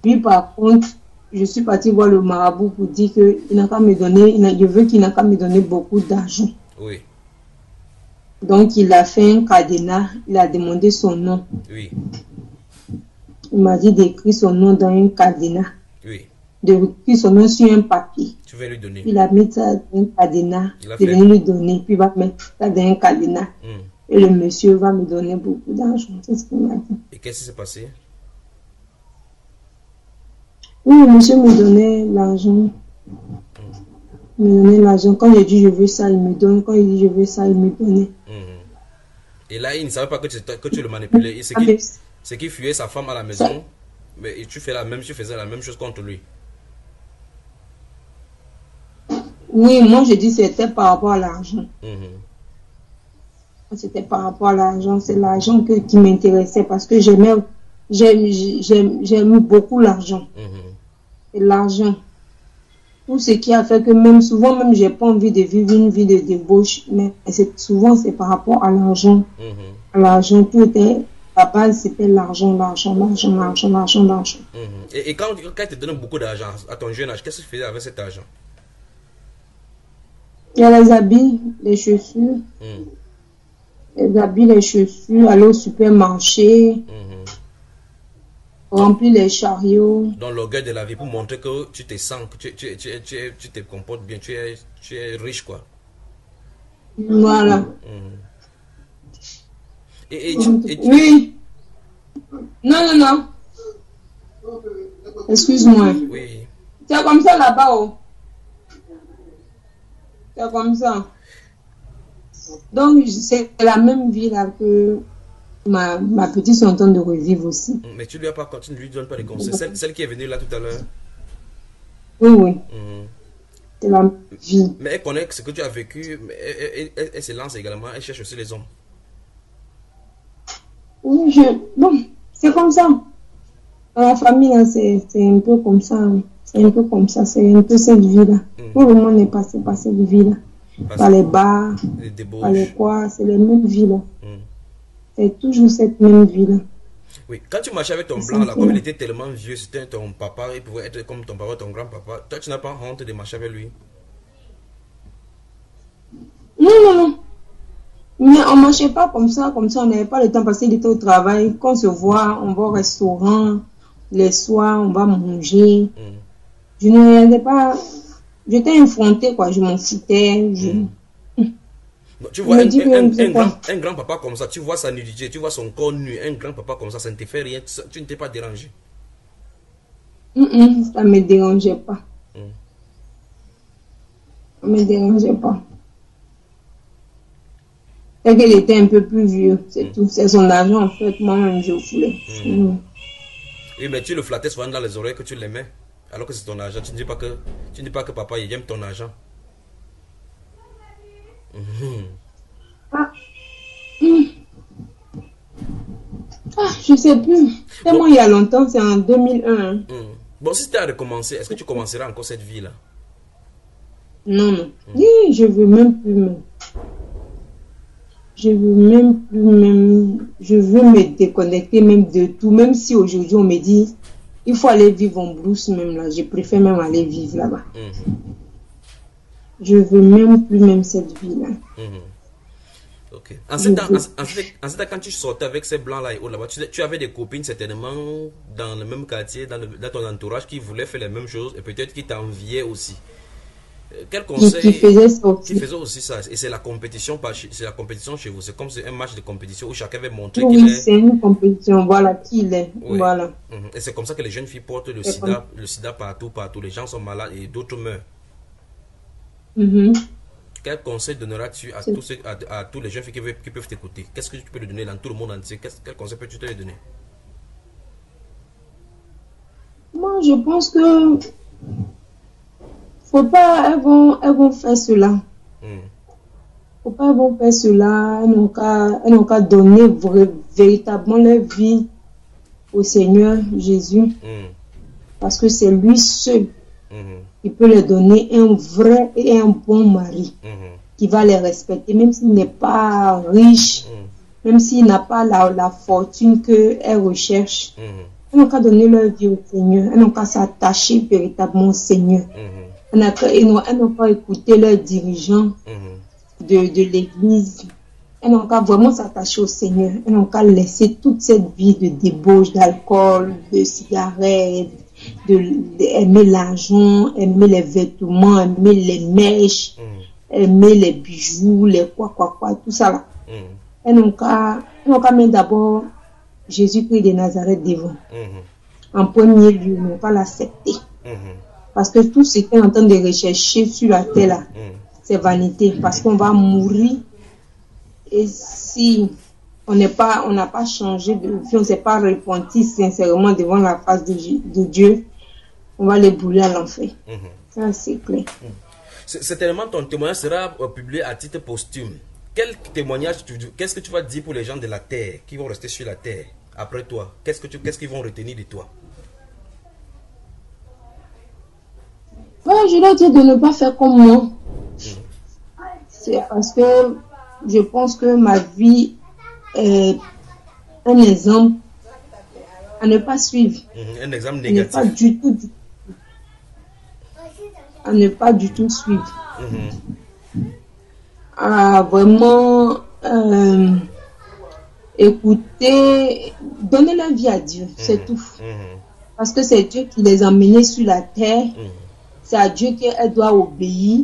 S2: Lui par contre, je suis partie voir le marabout pour dire qu'il n'a qu'à me donner, je veux qu'il n'a qu'à me donner beaucoup d'argent.
S1: Oui.
S2: Donc il a fait un cadenas, il a demandé son nom.
S1: Oui.
S2: Il m'a dit d'écrire son nom dans un cadenas.
S1: Oui.
S2: D'écrire son nom sur un papier.
S1: Tu vas lui donner.
S2: Il a mis ça dans un cadenas. Je vais lui donner. Puis il va mettre ça dans un cadenas. Et le monsieur va me donner beaucoup d'argent. C'est ce qu'il m'a dit.
S1: Et qu'est-ce qui s'est passé?
S2: Oui, le monsieur me donnait l'argent. me donnait l'argent. Quand j'ai dit je veux ça, il me donne. Quand il dit je veux ça, il me donnait.
S1: Et là, il ne savait pas que tu le manipulais. Et c'est qu'il fuyait sa femme à la maison. Mais tu faisais la même chose contre lui.
S2: Oui, moi je dis c'était par rapport à l'argent. C'était par rapport à l'argent. C'est l'argent qui m'intéressait parce que j'aime beaucoup l'argent. Et l'argent. Tout ce qui a fait que même souvent, même j'ai pas envie de vivre une vie de débauche. Mais souvent, c'est par rapport à l'argent. À l'argent, tout était... La base, c'était l'argent.
S1: Et quand il te donne beaucoup d'argent à ton jeune âge, qu'est-ce que tu faisais avec cet argent?
S2: Il y a les habits, les chaussures. Les habits, les chaussures, aller au supermarché, remplir les chariots.
S1: Dans l'orgueil de la vie pour montrer que tu te sens, que tu te comportes bien, tu es riche, quoi.
S2: Voilà. Oui. Non. Excuse-moi.
S1: Oui.
S2: C'est comme ça là-bas, oh. C'est comme ça. Donc, c'est la même vie là que ma petite est en train de revivre aussi.
S1: Mais tu lui as pas continué, tu lui donnes pas les conseils. Celle qui est venue là tout à l'heure.
S2: Oui. C'est la même vie.
S1: Mais elle connaît ce que tu as vécu, mais elle se lance également, elle cherche aussi les hommes.
S2: Oui, bon, c'est comme ça. Dans la famille, là, c'est un peu comme ça. C'est un peu comme ça, c'est un peu cette vie-là. Tout le monde est passé par cette vie-là. Par les bars, par les quoi, c'est les mêmes vies-là. C'est toujours cette même vie-là.
S1: Oui, quand tu marchais avec ton blanc, là, comme il était tellement vieux, c'était ton papa, il pouvait être comme ton papa, ton grand-papa. Toi, tu n'as pas honte de marcher avec lui?
S2: Non. Mais on ne marchait pas comme ça, on n'avait pas le temps parce qu'il était au travail. Quand on se voit, on va au restaurant, les soirs, on va manger. Je ne regardais pas, j'étais infrontée, quoi, je m'en foutais.
S1: Tu vois un grand-papa comme ça, tu vois sa nudité, tu vois son corps nu, un grand-papa comme ça ne te fait rien, tu ne t'es pas dérangé?
S2: Ça ne me dérangeait pas. Ça ne me dérangeait pas. C'est qu'il était un peu plus vieux, c'est tout. C'est son argent, en fait, moi-même, je voulais.
S1: Oui, mais tu le flattais souvent dans les oreilles que tu l'aimais, alors que c'est ton argent. Tu ne dis pas que papa, il aime ton argent.
S2: Je sais plus. Tellement il y a longtemps, c'est en 2001.
S1: Bon, si tu as recommencé, est-ce que tu commenceras encore cette vie-là?
S2: Non. Oui, je veux même plus. Je veux me déconnecter même de tout. Même si aujourd'hui on me dit, il faut aller vivre en brousse même là. Je préfère même aller vivre là-bas. Je veux même plus même cette vie-là.
S1: Ok. Ensuite, quand tu sortais avec ces blancs-là et là-bas, tu avais des copines certainement dans le même quartier, dans ton entourage qui voulaient faire les mêmes choses et peut-être qui t'enviaient aussi. Quel conseil
S2: qui faisait
S1: aussi ça? Et c'est la compétition chez vous. C'est comme un match de compétition où chacun veut montrer
S2: qu'il est. Oui, c'est une compétition, voilà qui il est. Oui. Voilà.
S1: Et c'est comme ça que les jeunes filles portent le sida partout. Les gens sont malades et d'autres meurent. Quel conseil donneras-tu à tous les jeunes filles qui peuvent t'écouter? Qu'est-ce que tu peux leur donner dans tout le monde entier? Quel conseil peux-tu te donner?
S2: Moi, je pense que faut pas, elles vont faire cela. Faut pas, elles vont faire cela. Elles n'ont qu'à donner véritablement leur vie au Seigneur Jésus. Parce que c'est lui seul qui peut leur donner un vrai et un bon mari qui va les respecter, même s'il n'est pas riche, même s'il n'a pas la fortune qu'elles recherchent. Elles n'ont qu'à donner leur vie au Seigneur. Elles n'ont qu'à s'attacher véritablement au Seigneur. Elles n'ont pas écouté leurs dirigeants de l'église. Elles n'ont qu'à vraiment s'attacher au Seigneur. Elles n'ont qu'à laisser toute cette vie de débauche, d'alcool, de cigarettes, d'aimer l'argent, aimer les vêtements, aimer les mèches, aimer les bijoux, les quoi, tout ça là. Elles n'ont qu'à mettre d'abord Jésus-Christ de Nazareth devant. En premier lieu, ne pas l'accepter. Parce que tout ce qu'on est en train de rechercher sur la terre, là, c'est vanité. Parce qu'on va mourir. Et si on n'a pas changé de vie, on ne s'est pas repenti sincèrement devant la face de Dieu, on va les brûler à l'enfer. Ça, c'est clair.
S1: Certainement, ton témoignage sera publié à titre posthume. Quel témoignage, qu'est-ce que tu vas dire pour les gens de la terre qui vont rester sur la terre après toi? Qu'est-ce qu'ils vont retenir de toi?
S2: Ouais, je leur dis de ne pas faire comme moi. C'est parce que je pense que ma vie est un exemple à ne pas suivre.
S1: Un exemple négatif.
S2: À ne pas du tout suivre. À vraiment écouter, donner la vie à Dieu, c'est tout. Parce que c'est Dieu qui les a menés sur la terre. C'est à Dieu qu'elle doit obéir.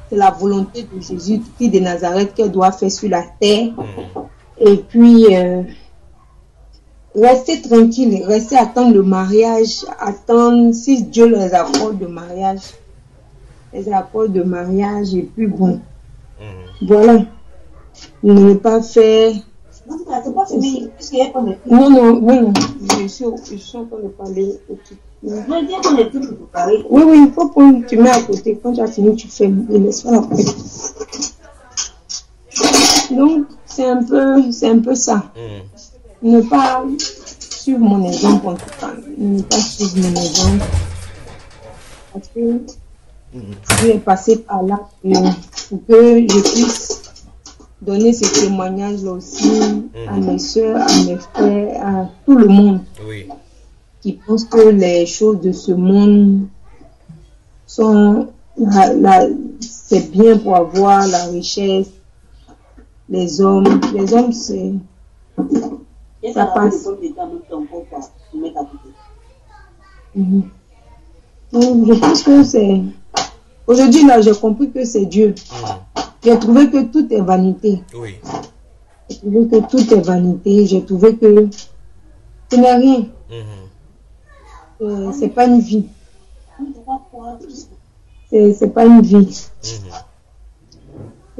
S2: C'est la volonté de Jésus, Christ de Nazareth, qu'elle doit faire sur la terre. Et puis, rester tranquille, rester attendre le mariage, attendre si Dieu les accorde de mariage. Les accords de mariage, et puis bon. Voilà. Ne pas faire. Non. Je suis en train de parler. Oui, il faut que tu mets à côté. Quand tu as fini, tu fais. Laisse pas après. Donc, c'est un peu ça. Ne pas suivre mon exemple en tout cas. Ne pas suivre mon exemple. Parce que je vais passer par là pour que je puisse donner ce témoignage-là aussi à mes soeurs, à mes frères, à tout le monde qui pense que les choses de ce monde sont c'est bien pour avoir la richesse. Les hommes, c'est ça passe. Donc, je pense que c'est aujourd'hui là, j'ai compris que c'est Dieu. J'ai trouvé que tout est vanité. J'ai trouvé que tout est vanité. J'ai trouvé que ce n'est rien. C'est pas une vie. C'est pas une vie. C'est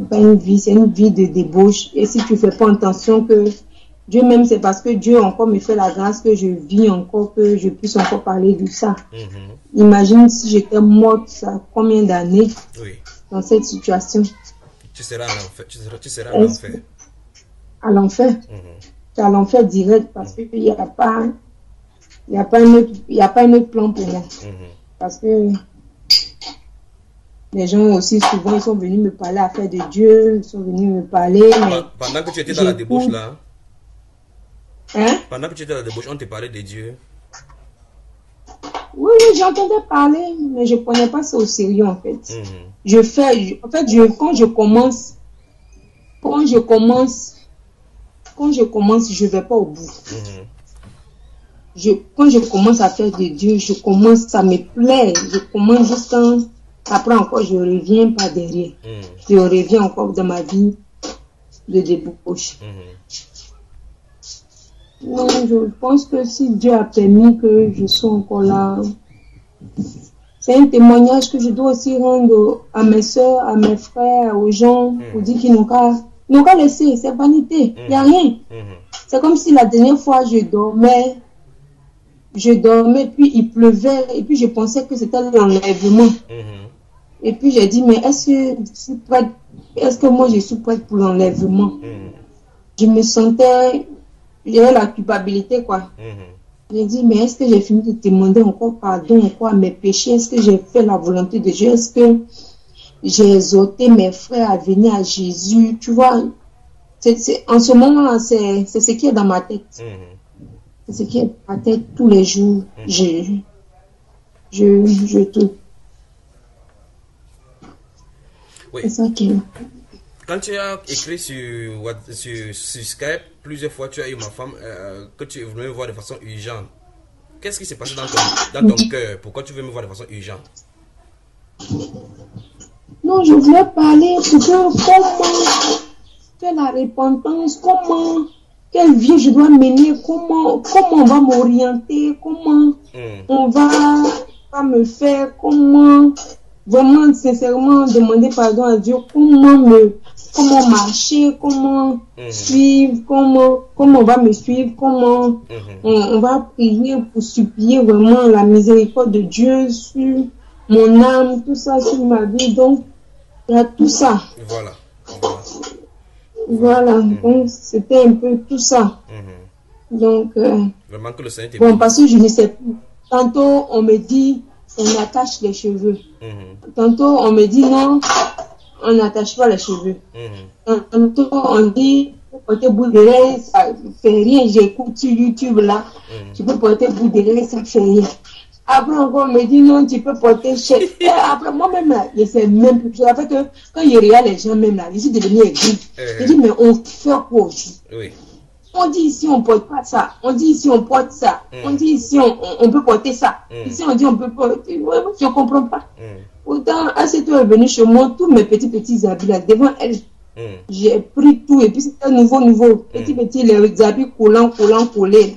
S2: pas une vie, c'est une vie de débauche. Et si tu fais pas attention que Dieu même, c'est parce que Dieu encore me fait la grâce que je vis encore, que je puisse encore parler de ça. Imagine si j'étais morte, ça combien d'années dans cette situation.
S1: Tu seras à l'enfer. Tu seras à l'enfer.
S2: À l'enfer. Tu es à l'enfer direct parce qu'il n'y a pas, un autre plan pour moi. Parce que les gens aussi, souvent, ils sont venus me parler à faire de Dieu, ils sont venus me parler.
S1: Pendant que tu étais dans la débauche là,
S2: hein?
S1: Pendant que tu étais dans la débauche, on te parlait de Dieu.
S2: Oui, j'entendais parler, mais je ne prenais pas ça au sérieux en fait. Quand je commence, je ne vais pas au bout. Quand je commence à faire de Dieu, ça me plaît. Je commence juste quand, après encore, je reviens pas derrière. Je reviens encore dans ma vie de débauche. Non, je pense que si Dieu a permis que je sois encore là, c'est un témoignage que je dois aussi rendre à mes soeurs, à mes frères, aux gens, pour dire qu'ils n'ont qu'à laisser, c'est vanité, il n'y a rien. C'est comme si la dernière fois je dormais, puis il pleuvait, et puis je pensais que c'était l'enlèvement. Et puis j'ai dit, mais est-ce que moi je suis prête pour l'enlèvement? Je me sentais, j'avais la culpabilité quoi. J'ai dit, mais est-ce que j'ai fini de demander encore pardon à mes péchés? Est-ce que j'ai fait la volonté de Dieu? Est-ce que j'ai exhorté mes frères à venir à Jésus? Tu vois, en ce moment-là, c'est ce qui est dans ma tête. C'est ce qui est dans ma tête tous les jours. Je tout. C'est ça qui est là.
S1: Quand tu as écrit sur Skype, plusieurs fois tu as eu ma femme que tu voulais me voir de façon urgente. Qu'est-ce qui s'est passé dans ton cœur? Pourquoi tu veux me voir de façon urgente?
S2: Non, je voulais parler pour comment faire la repentance, quelle vie je dois mener, comment on va m'orienter, comment on va pas me faire, comment vraiment sincèrement demander pardon à Dieu, comment marcher, comment suivre, comment on va me suivre, comment on va prier pour supplier vraiment la miséricorde de Dieu sur mon âme, tout ça, sur ma vie. Donc, il y a tout ça. Voilà. Donc, c'était un peu tout ça. Donc,
S1: vraiment que le Seigneur
S2: bon, parce que je ne sais plus. Tantôt, on me dit, on attache les cheveux. Tantôt, on me dit, non, on n'attache pas les cheveux. Tantôt, on dit, porter bout d'oreille, ça fait rien. J'écoute sur YouTube, là. Tu peux porter bout d'oreille, ça fait rien. Après, encore, on me dit, non, tu peux porter chèque. Et après, moi-même, là, je sais même plus. Ça fait que, quand je regarde les gens, même là, je suis devenu aigri. Je dis, mais on fait quoi aujourd'hui? On dit ici, on porte pas ça. On dit ici, on porte ça. On dit ici, on peut porter ça. Ici, on dit, on peut porter. Ouais, je ne comprends pas. Pourtant, assez tôt est venu chez moi, tous mes petits habits là, devant elle. J'ai pris tout. Et puis, c'était nouveau. Petit, les habits collés.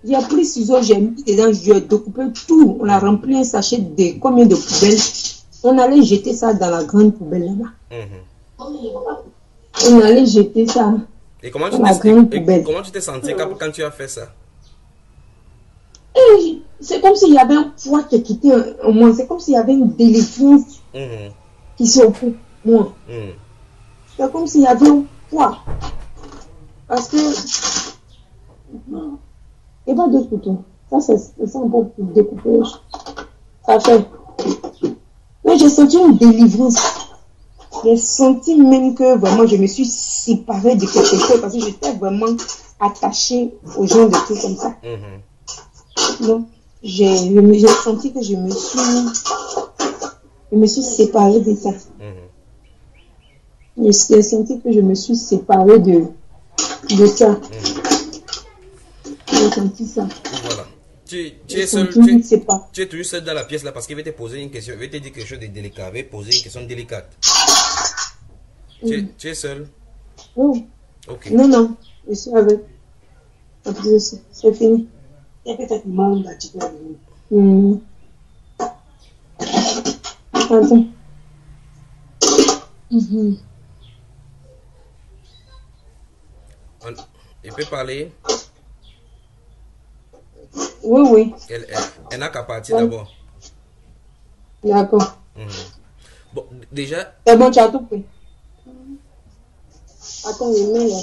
S2: J'ai pris ciseaux, j'ai mis dedans, j'ai découpé tout. On a rempli un sachet de combien de poubelles. On allait jeter ça dans la grande poubelle là-bas. On allait jeter ça.
S1: Et comment tu t'es senti quand tu as fait ça?
S2: C'est comme s'il y avait un poids qui quittait en moi. C'est comme s'il y avait une délivrance qui s'oppose à moi. C'est comme s'il y avait un poids. Parce que... Et pas deux couteaux. Ça, c'est un peu pour découper. Ça fait... Mais j'ai senti une délivrance. J'ai senti même que vraiment je me suis séparée de quelque chose parce que j'étais vraiment attachée aux gens de tout comme ça. Donc, j'ai senti que je me suis séparée de ça. J'ai senti que je me suis séparée de ça. J'ai senti ça.
S1: Voilà. Tu es toujours seul dans la pièce là parce qu'il va te poser une question, il va te dire quelque chose de délicat, il va te poser une question délicate. Tu es seul?
S2: Oui.
S1: Ok.
S2: Non, je suis avec. C'est fini. Attends.
S1: Il peut parler?
S2: Oui.
S1: Elle n'a qu'à partir d'abord.
S2: D'accord.
S1: Bon, déjà...
S2: C'est bon, tu as tout pris. Attends, je mets là.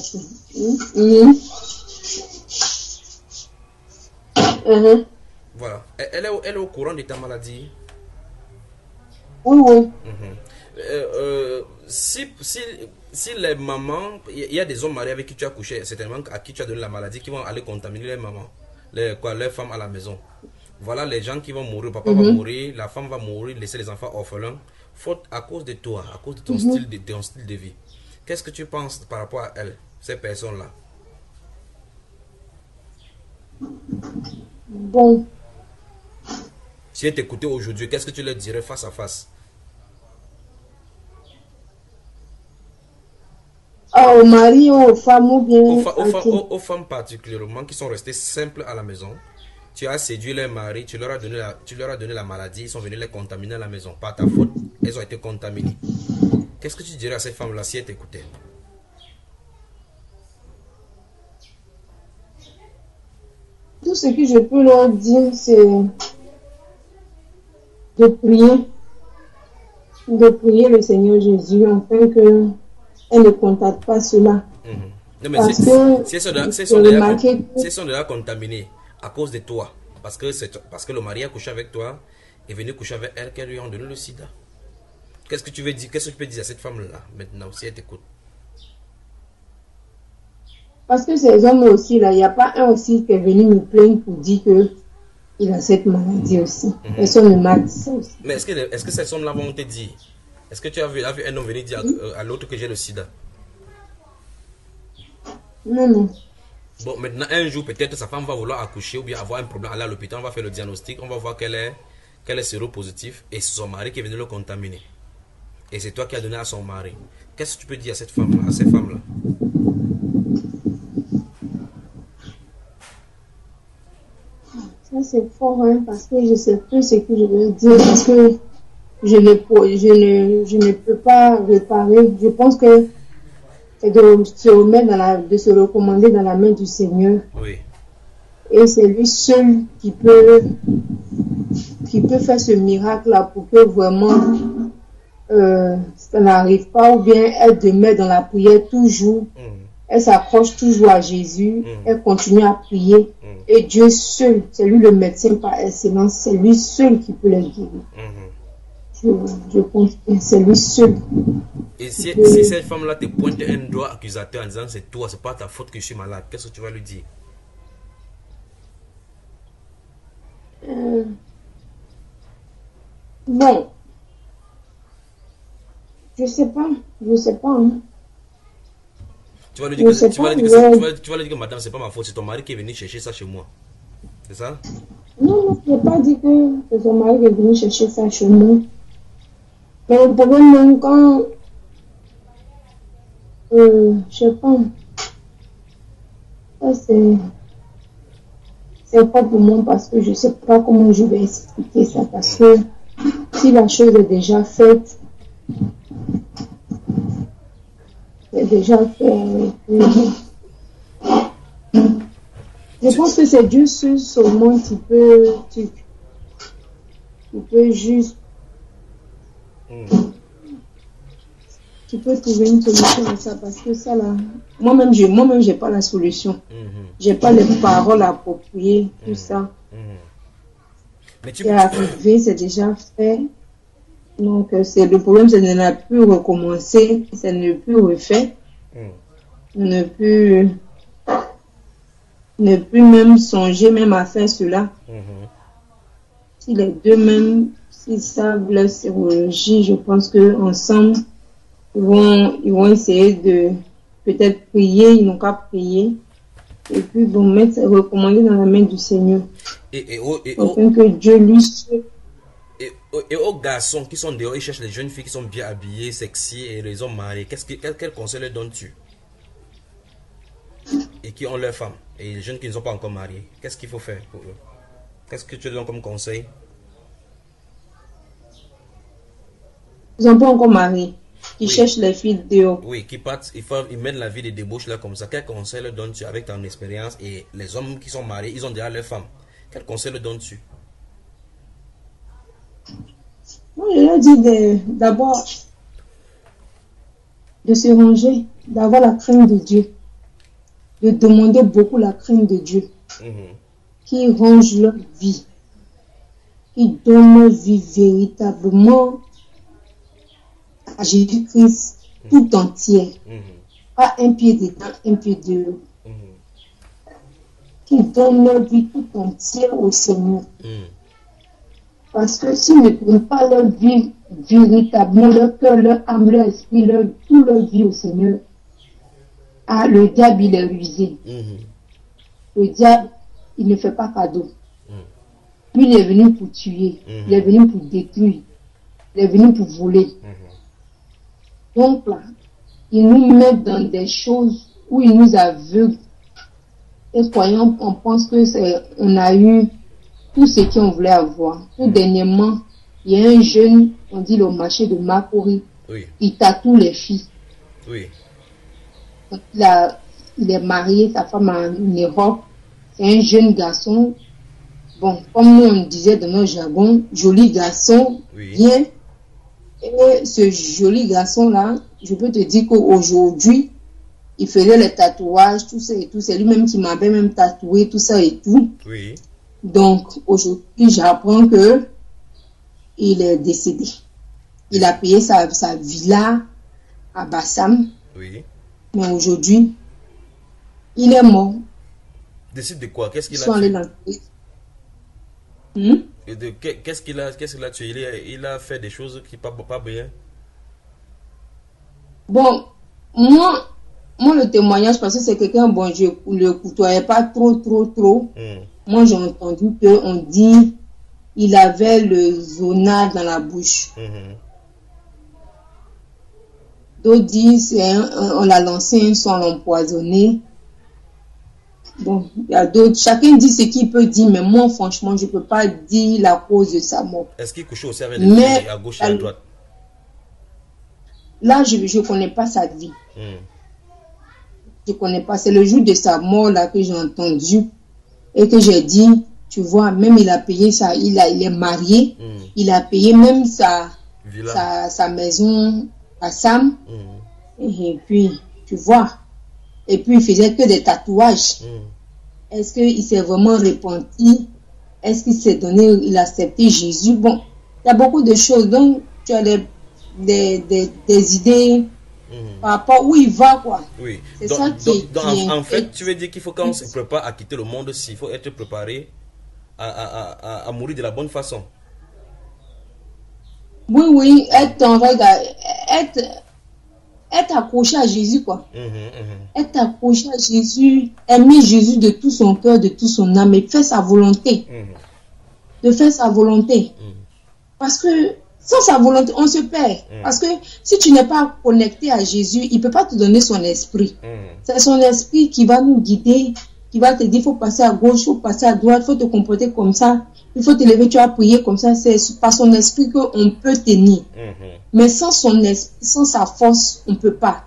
S1: Voilà. Elle est au courant de ta maladie?
S2: Oui.
S1: Si les mamans... Il y a des hommes mariés avec qui tu as couché, certainement à qui tu as donné la maladie, qui vont aller contaminer les mamans. Les femmes à la maison. Voilà les gens qui vont mourir. Papa va mourir, la femme va mourir, laisser les enfants orphelins. Faute à cause de toi, à cause de ton style de vie. Qu'est-ce que tu penses par rapport à elles, ces personnes-là?
S2: Bon.
S1: Si elles t'écoutaient aujourd'hui, qu'est-ce que tu leur dirais face à face?
S2: Aux maris, aux femmes ou bien...
S1: Aux femmes particulièrement qui sont restées simples à la maison. Tu as séduit les maris, tu leur as donné la maladie, ils sont venus les contaminer à la maison. Par ta faute, elles ont été contaminées. Qu'est-ce que tu dirais à ces femmes-là si elles t'écoutaient?
S2: Tout ce que je peux leur dire, c'est de prier le Seigneur Jésus afin que elle ne contacte pas cela.
S1: Non, mais si elles sont déjà contaminées à cause de toi, parce que le mari a couché avec toi, est venu coucher avec elle, qu'elle lui a donné le sida. Qu'est-ce que tu veux dire? Qu'est-ce que tu peux dire à cette femme-là maintenant, si elle t'écoute?
S2: Parce que ces hommes aussi, là, il n'y a pas un aussi qui est venu me plaindre pour dire qu'il a cette maladie aussi. Personne ne m'a dit ça aussi.
S1: Mais est-ce que ces hommes-là vont te dire? Est-ce que tu as vu un homme venir dire à l'autre que j'ai le sida?
S2: Non.
S1: Bon, maintenant, un jour, peut-être sa femme va vouloir accoucher ou bien avoir un problème, aller à l'hôpital, on va faire le diagnostic, on va voir qu'elle est séropositive et c'est son mari qui est venu le contaminer. Et c'est toi qui as donné à son mari. Qu'est-ce que tu peux dire à cette femme-là, à ces femmes-là?
S2: Ça, c'est fort, hein, parce que je sais plus ce que je veux dire, parce que je ne peux pas réparer. Je pense que c'est de se remettre de se recommander dans la main du Seigneur.
S1: Oui.
S2: Et c'est lui seul qui peut faire ce miracle-là pour que vraiment ça n'arrive pas, ou bien elle demeure dans la prière toujours. Elle s'accroche toujours à Jésus, elle continue à prier. Et Dieu seul, c'est lui le médecin par excellence, c'est lui seul qui peut la guérir. Je pense que c'est lui seul.
S1: Et si cette femme-là te pointe un doigt accusateur en disant c'est toi, c'est pas ta faute que je suis malade, qu'est-ce que tu vas lui dire?
S2: Bon, je sais pas. Hein.
S1: Tu vas lui dire que madame, c'est pas ma faute, c'est ton mari qui est venu chercher ça chez moi. C'est ça?
S2: Non, je n'ai pas dit que c'est ton mari qui est venu chercher ça chez moi. Mais le problème, même quand, je sais pas, ça c'est pas pour moi parce que je sais pas comment je vais expliquer ça, parce que si la chose est déjà faite, c'est déjà fait. Je pense que c'est Dieu seul seulement qui peut juste tu peux trouver une solution à ça, parce que ça là, moi-même j'ai pas la solution. J'ai pas les paroles appropriées, tout ça.
S1: Mais
S2: c'est arrivé, c'est déjà fait. Donc c'est le problème, c'est de ne plus recommencer, c'est de ne plus refaire, ne plus même songer même à faire cela. Si les deux même, s'ils savent leur sérologie, je pense que ensemble ils vont essayer de peut-être prier, ils n'ont qu'à prier, et puis vont recommander dans la main du Seigneur. Afin que Dieu lui suive.
S1: Et aux garçons qui sont dehors, ils cherchent les jeunes filles qui sont bien habillées, sexy et les hommes mariés. Quel conseil leur donnes-tu? Et qui ont leurs femmes, et les jeunes qui ne sont pas encore mariés, qu'est-ce qu'il faut faire pour eux? Qu'est-ce que tu leur donnes comme conseil?
S2: Ils ne sont pas encore mariés. Qui cherchent les filles dehors.
S1: Oui, qui partent, ils mènent la vie de débauche là comme ça. Quel conseil leur donnes-tu avec ton expérience? Et les hommes qui sont mariés, ils ont déjà leurs femmes. Quel conseil leur donnes-tu?
S2: Moi, je leur dis d'abord de se ranger, d'avoir la crainte de Dieu, de demander beaucoup la crainte de Dieu, qui range leur vie, qui donne leur vie véritablement à Jésus-Christ tout entier, pas un pied dedans, un pied dehors, qui donne leur vie tout entière au Seigneur. Parce que s'ils ne donnent pas leur vie véritablement, leur cœur, leur âme, leur esprit, toute leur vie au Seigneur, le diable il est rusé. Le diable, il ne fait pas cadeau. Lui, il est venu pour tuer, il est venu pour détruire, il est venu pour voler. Donc là, il nous met dans des choses où il nous aveugle. Et croyant, on pense que on a eu tout ce qu'on voulait avoir. Tout dernièrement, il y a un jeune, on dit le marché de Makori, il tatoue les filles. Donc, il est marié, sa femme en Europe. C'est un jeune garçon. Bon, comme nous on disait dans notre jargon, joli garçon, bien. Et ce joli garçon-là, je peux te dire qu'aujourd'hui, il faisait les tatouages, tout ça et tout. C'est lui-même qui m'avait même tatoué, tout ça et tout. Donc, aujourd'hui, j'apprends que il est décédé. Il a payé sa villa à Bassam. Mais aujourd'hui, il est mort.
S1: Décide de quoi? Qu'est-ce qu'il a
S2: tué?
S1: Qu'est-ce qu'il a tué? Il a fait des choses qui pas bien.
S2: Bon, moi le témoignage, parce que c'est quelqu'un, bon, je le côtoyais pas trop. Moi, j'ai entendu qu'on dit il avait le zonage dans la bouche. D'autres disent on l'a lancé un sang empoisonné. Bon, il y a d'autres. Chacun dit ce qu'il peut dire, mais moi, franchement, je ne peux pas dire la cause de sa mort.
S1: Est-ce qu'il couchait aussi avec les filles à gauche et à droite?
S2: Là, je ne connais pas sa vie. Je ne connais pas. C'est le jour de sa mort là que j'ai entendu et que j'ai dit, tu vois, même il a payé ça, il est marié, il a payé même sa maison à Sam. Et puis, tu vois, et puis il faisait que des tatouages. Est-ce qu'il s'est vraiment repenti? Est-ce qu'il s'est donné, il a accepté Jésus? Bon, il y a beaucoup de choses. Donc, tu as des idées par rapport où il va, quoi.
S1: Oui.
S2: C'est ça qui
S1: en fait, tu veux dire qu'il faut, quand on se prépare à quitter le monde, il faut être préparé à mourir de la bonne façon.
S2: Oui, oui, être accroché à Jésus, quoi. Être accroché à Jésus, aimer Jésus de tout son cœur, de tout son âme, et faire sa volonté. De faire sa volonté. Parce que sans sa volonté, on se perd. Parce que si tu n'es pas connecté à Jésus, il ne peut pas te donner son esprit. C'est son esprit qui va nous guider, qui va te dire, il faut passer à gauche, il faut passer à droite, il faut te comporter comme ça, il faut te lever, tu vas prier comme ça. C'est par son esprit qu'on peut tenir. Mais sans son esprit, sans sa force, on ne peut pas.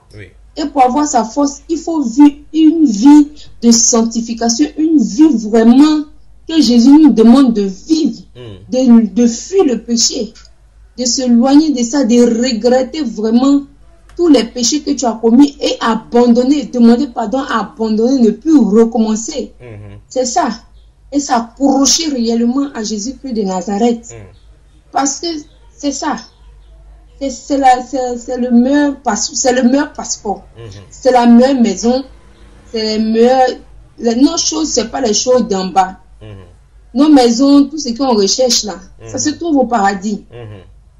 S2: Et pour avoir sa force, il faut vivre une vie de sanctification, une vie vraiment que Jésus nous demande de vivre, de fuir le péché, de s'éloigner de ça, de regretter vraiment tous les péchés que tu as commis et abandonner, demander pardon, abandonner, ne plus recommencer. C'est ça. Et s'accrocher réellement à Jésus-Christ de Nazareth. Parce que c'est ça. C'est le meilleur passeport. C'est la meilleure maison. C'est les meilleures. Nos choses, ce n'est pas les choses d'en bas. Nos maisons, tout ce qu'on recherche là, ça se trouve au paradis.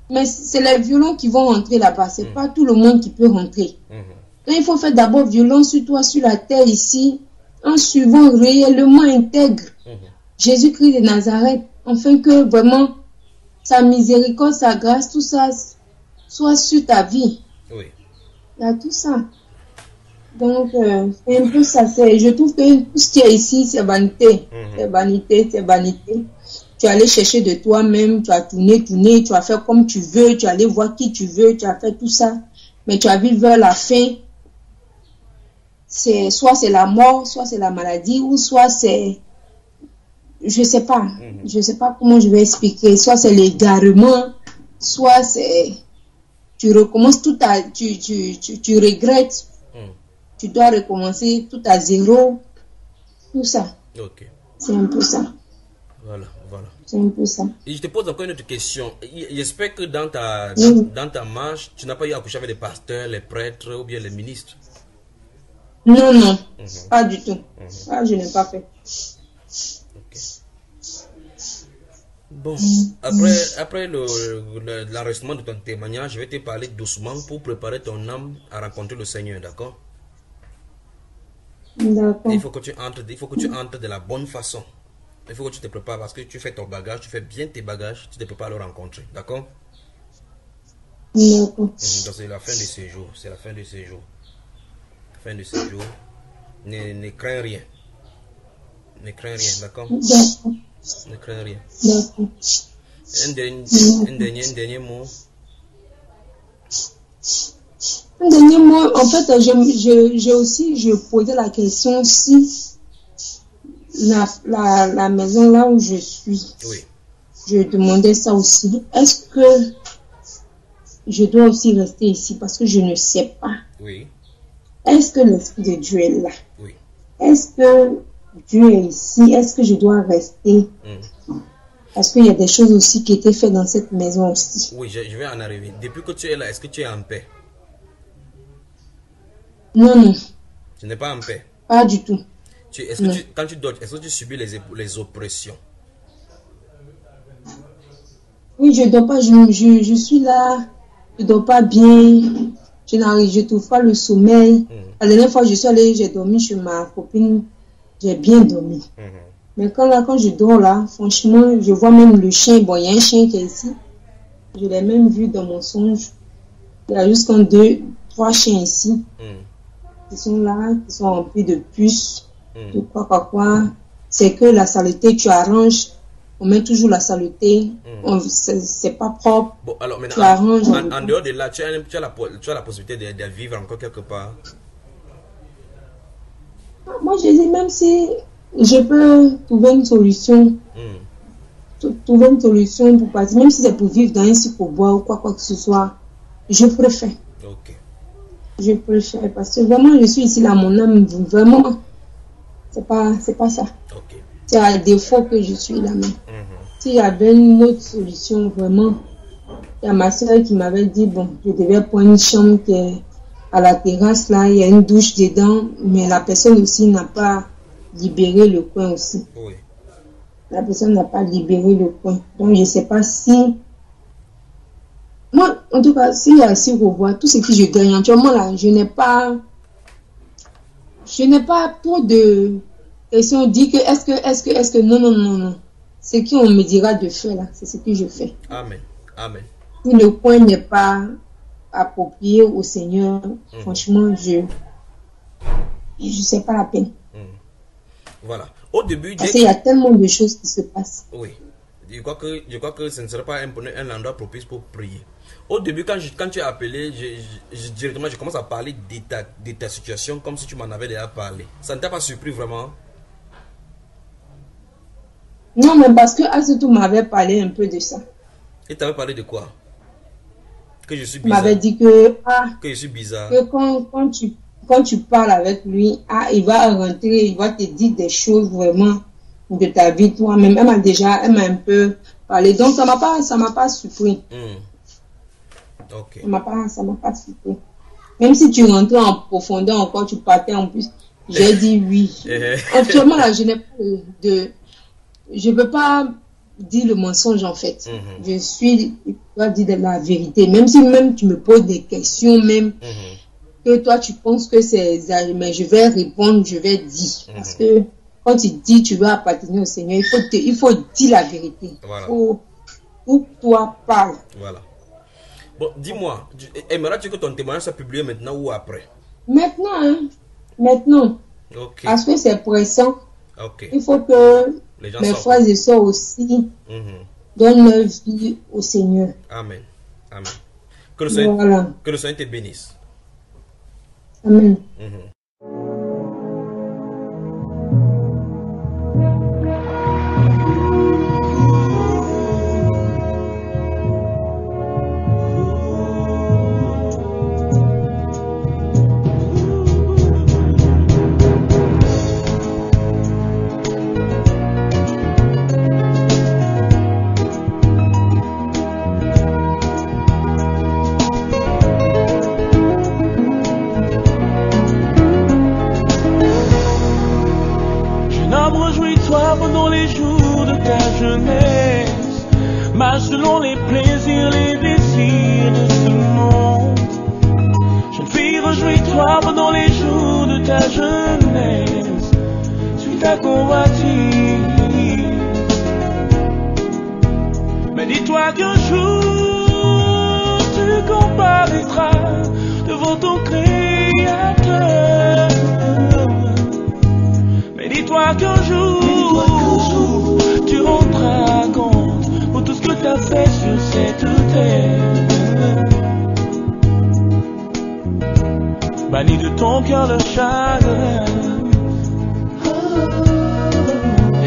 S2: Mais c'est les violents qui vont rentrer là-bas. Ce n'est pas tout le monde qui peut rentrer. Donc, il faut faire d'abord violence sur toi, sur la terre ici, en suivant réellement intègre Jésus-Christ de Nazareth, afin que vraiment sa miséricorde, sa grâce, tout ça soit sur ta vie. Il y a tout ça. Donc, c'est un peu ça. Je trouve que tout ce qui est ici, c'est vanité. C'est vanité, c'est vanité. Tu as allé chercher de toi-même, tu as tourné, tu as fait comme tu veux, tu as allé voir qui tu veux, tu as fait tout ça. Mais tu as vu vers la fin, soit c'est la mort, soit c'est la maladie, ou soit c'est... Je sais pas. Je sais pas comment je vais expliquer. Soit c'est l'égarement, soit c'est... Tu recommences tout à... Tu regrettes. Tu dois recommencer tout à zéro. Tout ça. C'est un peu ça.
S1: Voilà.
S2: C'est un peu ça.
S1: Et je te pose encore une autre question. J'espère que dans ta marche, tu n'as pas eu à coucher avec les pasteurs, les prêtres ou bien les ministres.
S2: Non. Pas du tout. Ça, je n'ai pas fait.
S1: Bon, après l'enregistrement de ton témoignage, je vais te parler doucement pour préparer ton âme à rencontrer le Seigneur, d'accord?
S2: D'accord.
S1: Il faut que tu entres de la bonne façon. Il faut que tu te prépares parce que tu fais ton bagage, tu fais bien tes bagages, tu te prépares à le rencontrer, d'accord?
S2: D'accord.
S1: Donc c'est la fin de ce jour, Fin de ce jour. Ne crains rien. Ne crains rien, d'accord?
S2: D'accord.
S1: Ne crains rien.
S2: D'accord.
S1: Un dernier mot.
S2: Un dernier mot, en fait, je posais la question si la maison là où je suis, je demandais ça aussi. Est-ce que je dois aussi rester ici parce que je ne sais pas? Est-ce que l'Esprit de Dieu est là? Est-ce que Dieu est ici? Est-ce que je dois rester? Parce qu'il y a des choses aussi qui étaient faites dans cette maison aussi.
S1: Oui, je vais en arriver. Depuis que tu es là, est-ce que tu es en paix?
S2: Non.
S1: Tu n'es pas en paix?
S2: Pas du tout.
S1: Quand tu dors, est-ce que tu subis les oppressions?
S2: Oui, je ne dors pas. Je suis là. Je ne dors pas bien. Je ne trouve pas le sommeil. La dernière fois, je suis allée, j'ai dormi chez ma copine. J'ai bien dormi. Mais quand je dors là, franchement, je vois même le chien. Bon, il y a un chien qui est ici. Je l'ai même vu dans mon songe. Il y a jusqu'en 2, 3 chiens ici. Qui sont là, qui sont remplis de puces. de quoi. C'est que la saleté, tu arranges, on met toujours la saleté, c'est pas propre.
S1: Bon, alors maintenant,
S2: tu arranges.
S1: En dehors de là, tu as la possibilité de vivre encore quelque part.
S2: Moi, je dis, même si je peux trouver une solution, trouver une solution pour partir, même si c'est pour vivre dans un site pour boire ou quoi que ce soit, je préfère.
S1: Ok.
S2: Je préfère parce que vraiment, je suis ici là, mon âme, vraiment, c'est pas ça.
S1: Ok.
S2: C'est à défaut que je suis là même. S'il y avait une autre solution, vraiment, il y a ma soeur qui m'avait dit, bon, je devais prendre une chambre qui est à la terrasse là, il y a une douche dedans, mais la personne aussi n'a pas libéré le coin aussi.
S1: Oui.
S2: La personne n'a pas libéré le coin. Donc, je ne sais pas si... Moi, en tout cas, s'il y a assez revoir, tout ce que je gagne actuellement là, je n'ai pas trop de questions. On dit que est-ce que, non. Ce qu'on me dira de faire là, c'est ce que je fais.
S1: Amen. Amen.
S2: Si le coin n'est pas approprié au Seigneur, franchement, je sais pas la peine.
S1: Voilà. Au début,
S2: parce qu'il y a tellement de choses qui se passent.
S1: Oui. Je crois que ce ne serait pas un endroit propice pour prier. Au début, quand tu es appelé, directement, je commence à parler de ta situation comme si tu m'en avais déjà parlé. Ça ne t'a pas surpris vraiment?
S2: Non, mais parce que Azutu m'avait parlé un peu de ça.
S1: Et t'avais parlé de quoi? Que je suis
S2: Il
S1: bizarre.
S2: m'avait dit que,
S1: que je suis bizarre.
S2: Que quand tu parles avec lui, il va rentrer, il va te dire des choses vraiment de ta vie toi-même. Elle m'a un peu parlé. Donc, ça m'a pas surpris.
S1: Okay.
S2: Ça m'a pas surpris. Même si tu rentrais en profondeur encore, tu partais en plus. J'ai dit oui. Actuellement, là, je n'ai pas je ne peux pas dire le mensonge en fait. Je dois dire la vérité. Même si tu me poses des questions, même que toi tu penses que c'est exagéré, mais je vais répondre, je vais dire. Parce que quand tu dis tu veux appartenir au Seigneur, il faut dire la vérité.
S1: Voilà.
S2: Pour toi parle.
S1: Voilà. Bon, dis-moi, aimerais-tu que ton témoignage soit publié maintenant ou après?
S2: Maintenant, hein? Maintenant.
S1: Ok.
S2: Parce que c'est pressant.
S1: Ok.
S2: Il faut que mes frères et sœurs aussi donnent leur vie au Seigneur.
S1: Amen. Amen. Que le Seigneur te bénisse.
S2: Amen.
S4: Pendant les jours de ta jeunesse, marche selon les plaisirs, les désirs de ce monde. Jeune fille, réjouis-toi pendant les jours de ta jeunesse, suis ta convoitise. Mais dis-toi qu'un jour tu comparaîtras devant ton Créateur. Mais dis-toi qu'un jour tu rendras compte pour tout ce que tu as fait sur cette terre. Bannis de ton cœur le chagrin,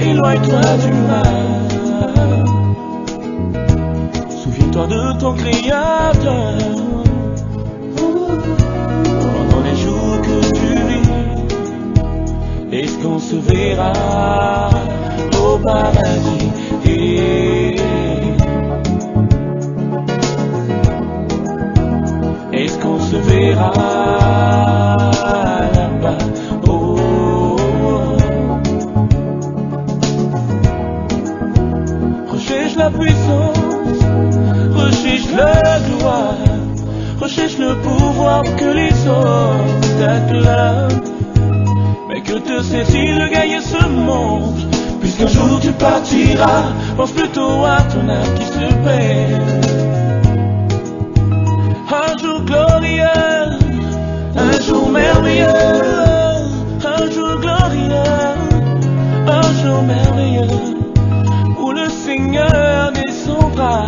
S4: éloigne-toi du mal. Souviens-toi de ton Créateur pendant les jours que tu vis. Est-ce qu'on se verra au paradis? Est-ce qu'on se verra là-bas? Recherche la puissance, recherche la gloire, recherche le pouvoir que les hommes t'acclament. Mais que te sait-il de gagner ce monde? Puisqu'un jour tu partiras, pense plutôt à ton âme qui se perd. Un jour glorieux, un jour merveilleux, un jour glorieux. un jour merveilleux où le Seigneur descendra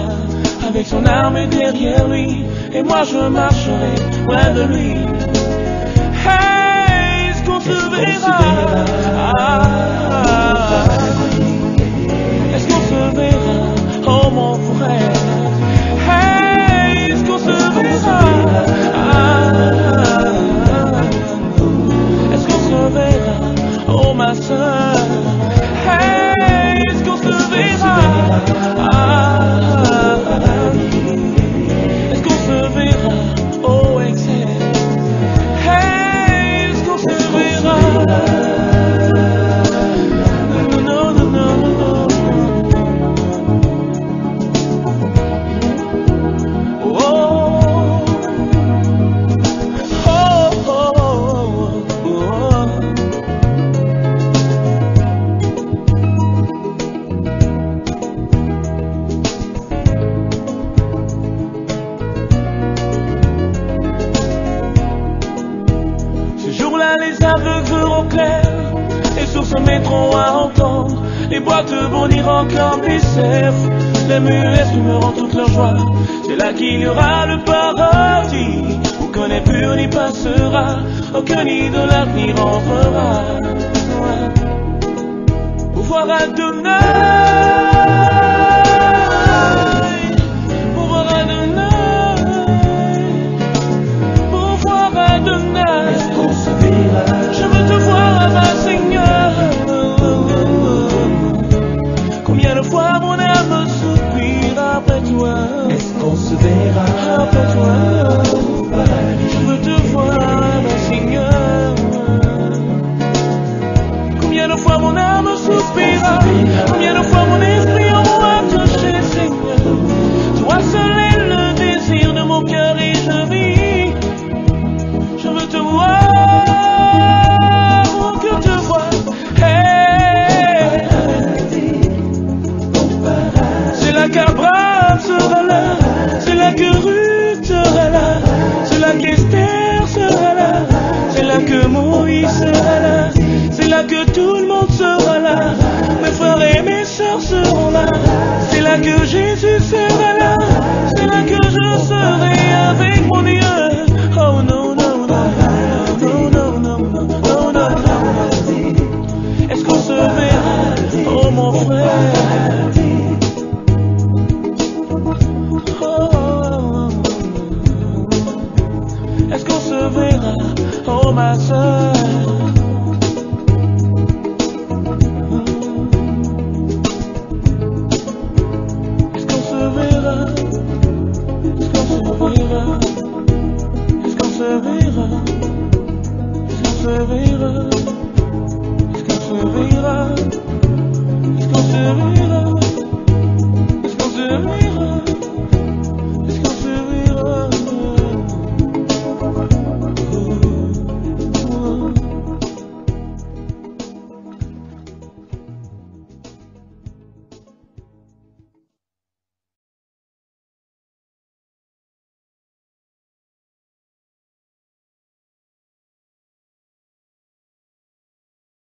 S4: avec son armée derrière lui, et moi je marcherai loin de lui. Hey, est-ce qu'on se verra? Est-ce qu'on se verra? Oh mon frère. Hey, est-ce qu'on se verra? Est-ce qu'on se verra? Oh ma soeur. Hey, est-ce qu'on se verra? Est-ce qu'on se verra? Oh excellent. Hey, est-ce qu'on se verra? Non, non, non, non, non. Oh, oh, oh, oh, oh. Ce jour-là, les aveugles verront clair, les sourds se mettront à entendre, les boîtes bondiront comme des cerfs, les muets fumeront toute leur joie. C'est là qu'il y aura le paradis, où aucun n'est pur n'y passera, aucun idolâtre n'y rentrera. Pour voir Adonai, pour voir Adonai, pour voir Adonai.
S3: Est-ce qu'on se verra?
S4: Je veux te voir, ma Seigneur. Combien de fois mon âme soupire après toi?
S3: Est-ce qu'on se verra?
S4: Après toi, je veux te voir, ma Seigneur. Combien de fois mon âme soupira? Combien de fois mon esprit en moi touché, Seigneur? Toi seul est le désir de mon cœur et je vis. Je veux te voir, mon cœur te voit. Hey, c'est là qu'Abraham sera là, c'est là que Ruth sera là, c'est là qu'Esther sera là, c'est là que Moïse sera là, c'est là que tout le monde sera là, mes frères et mes sœurs seront là, c'est là que Jésus sera là, c'est là que je serai avec mon Dieu. Oh non, non, non, non, non, non, non, non, non. Est-ce qu'on se verra? Oh mon frère. Oh, est-ce qu'on se verra? Oh ma soeur.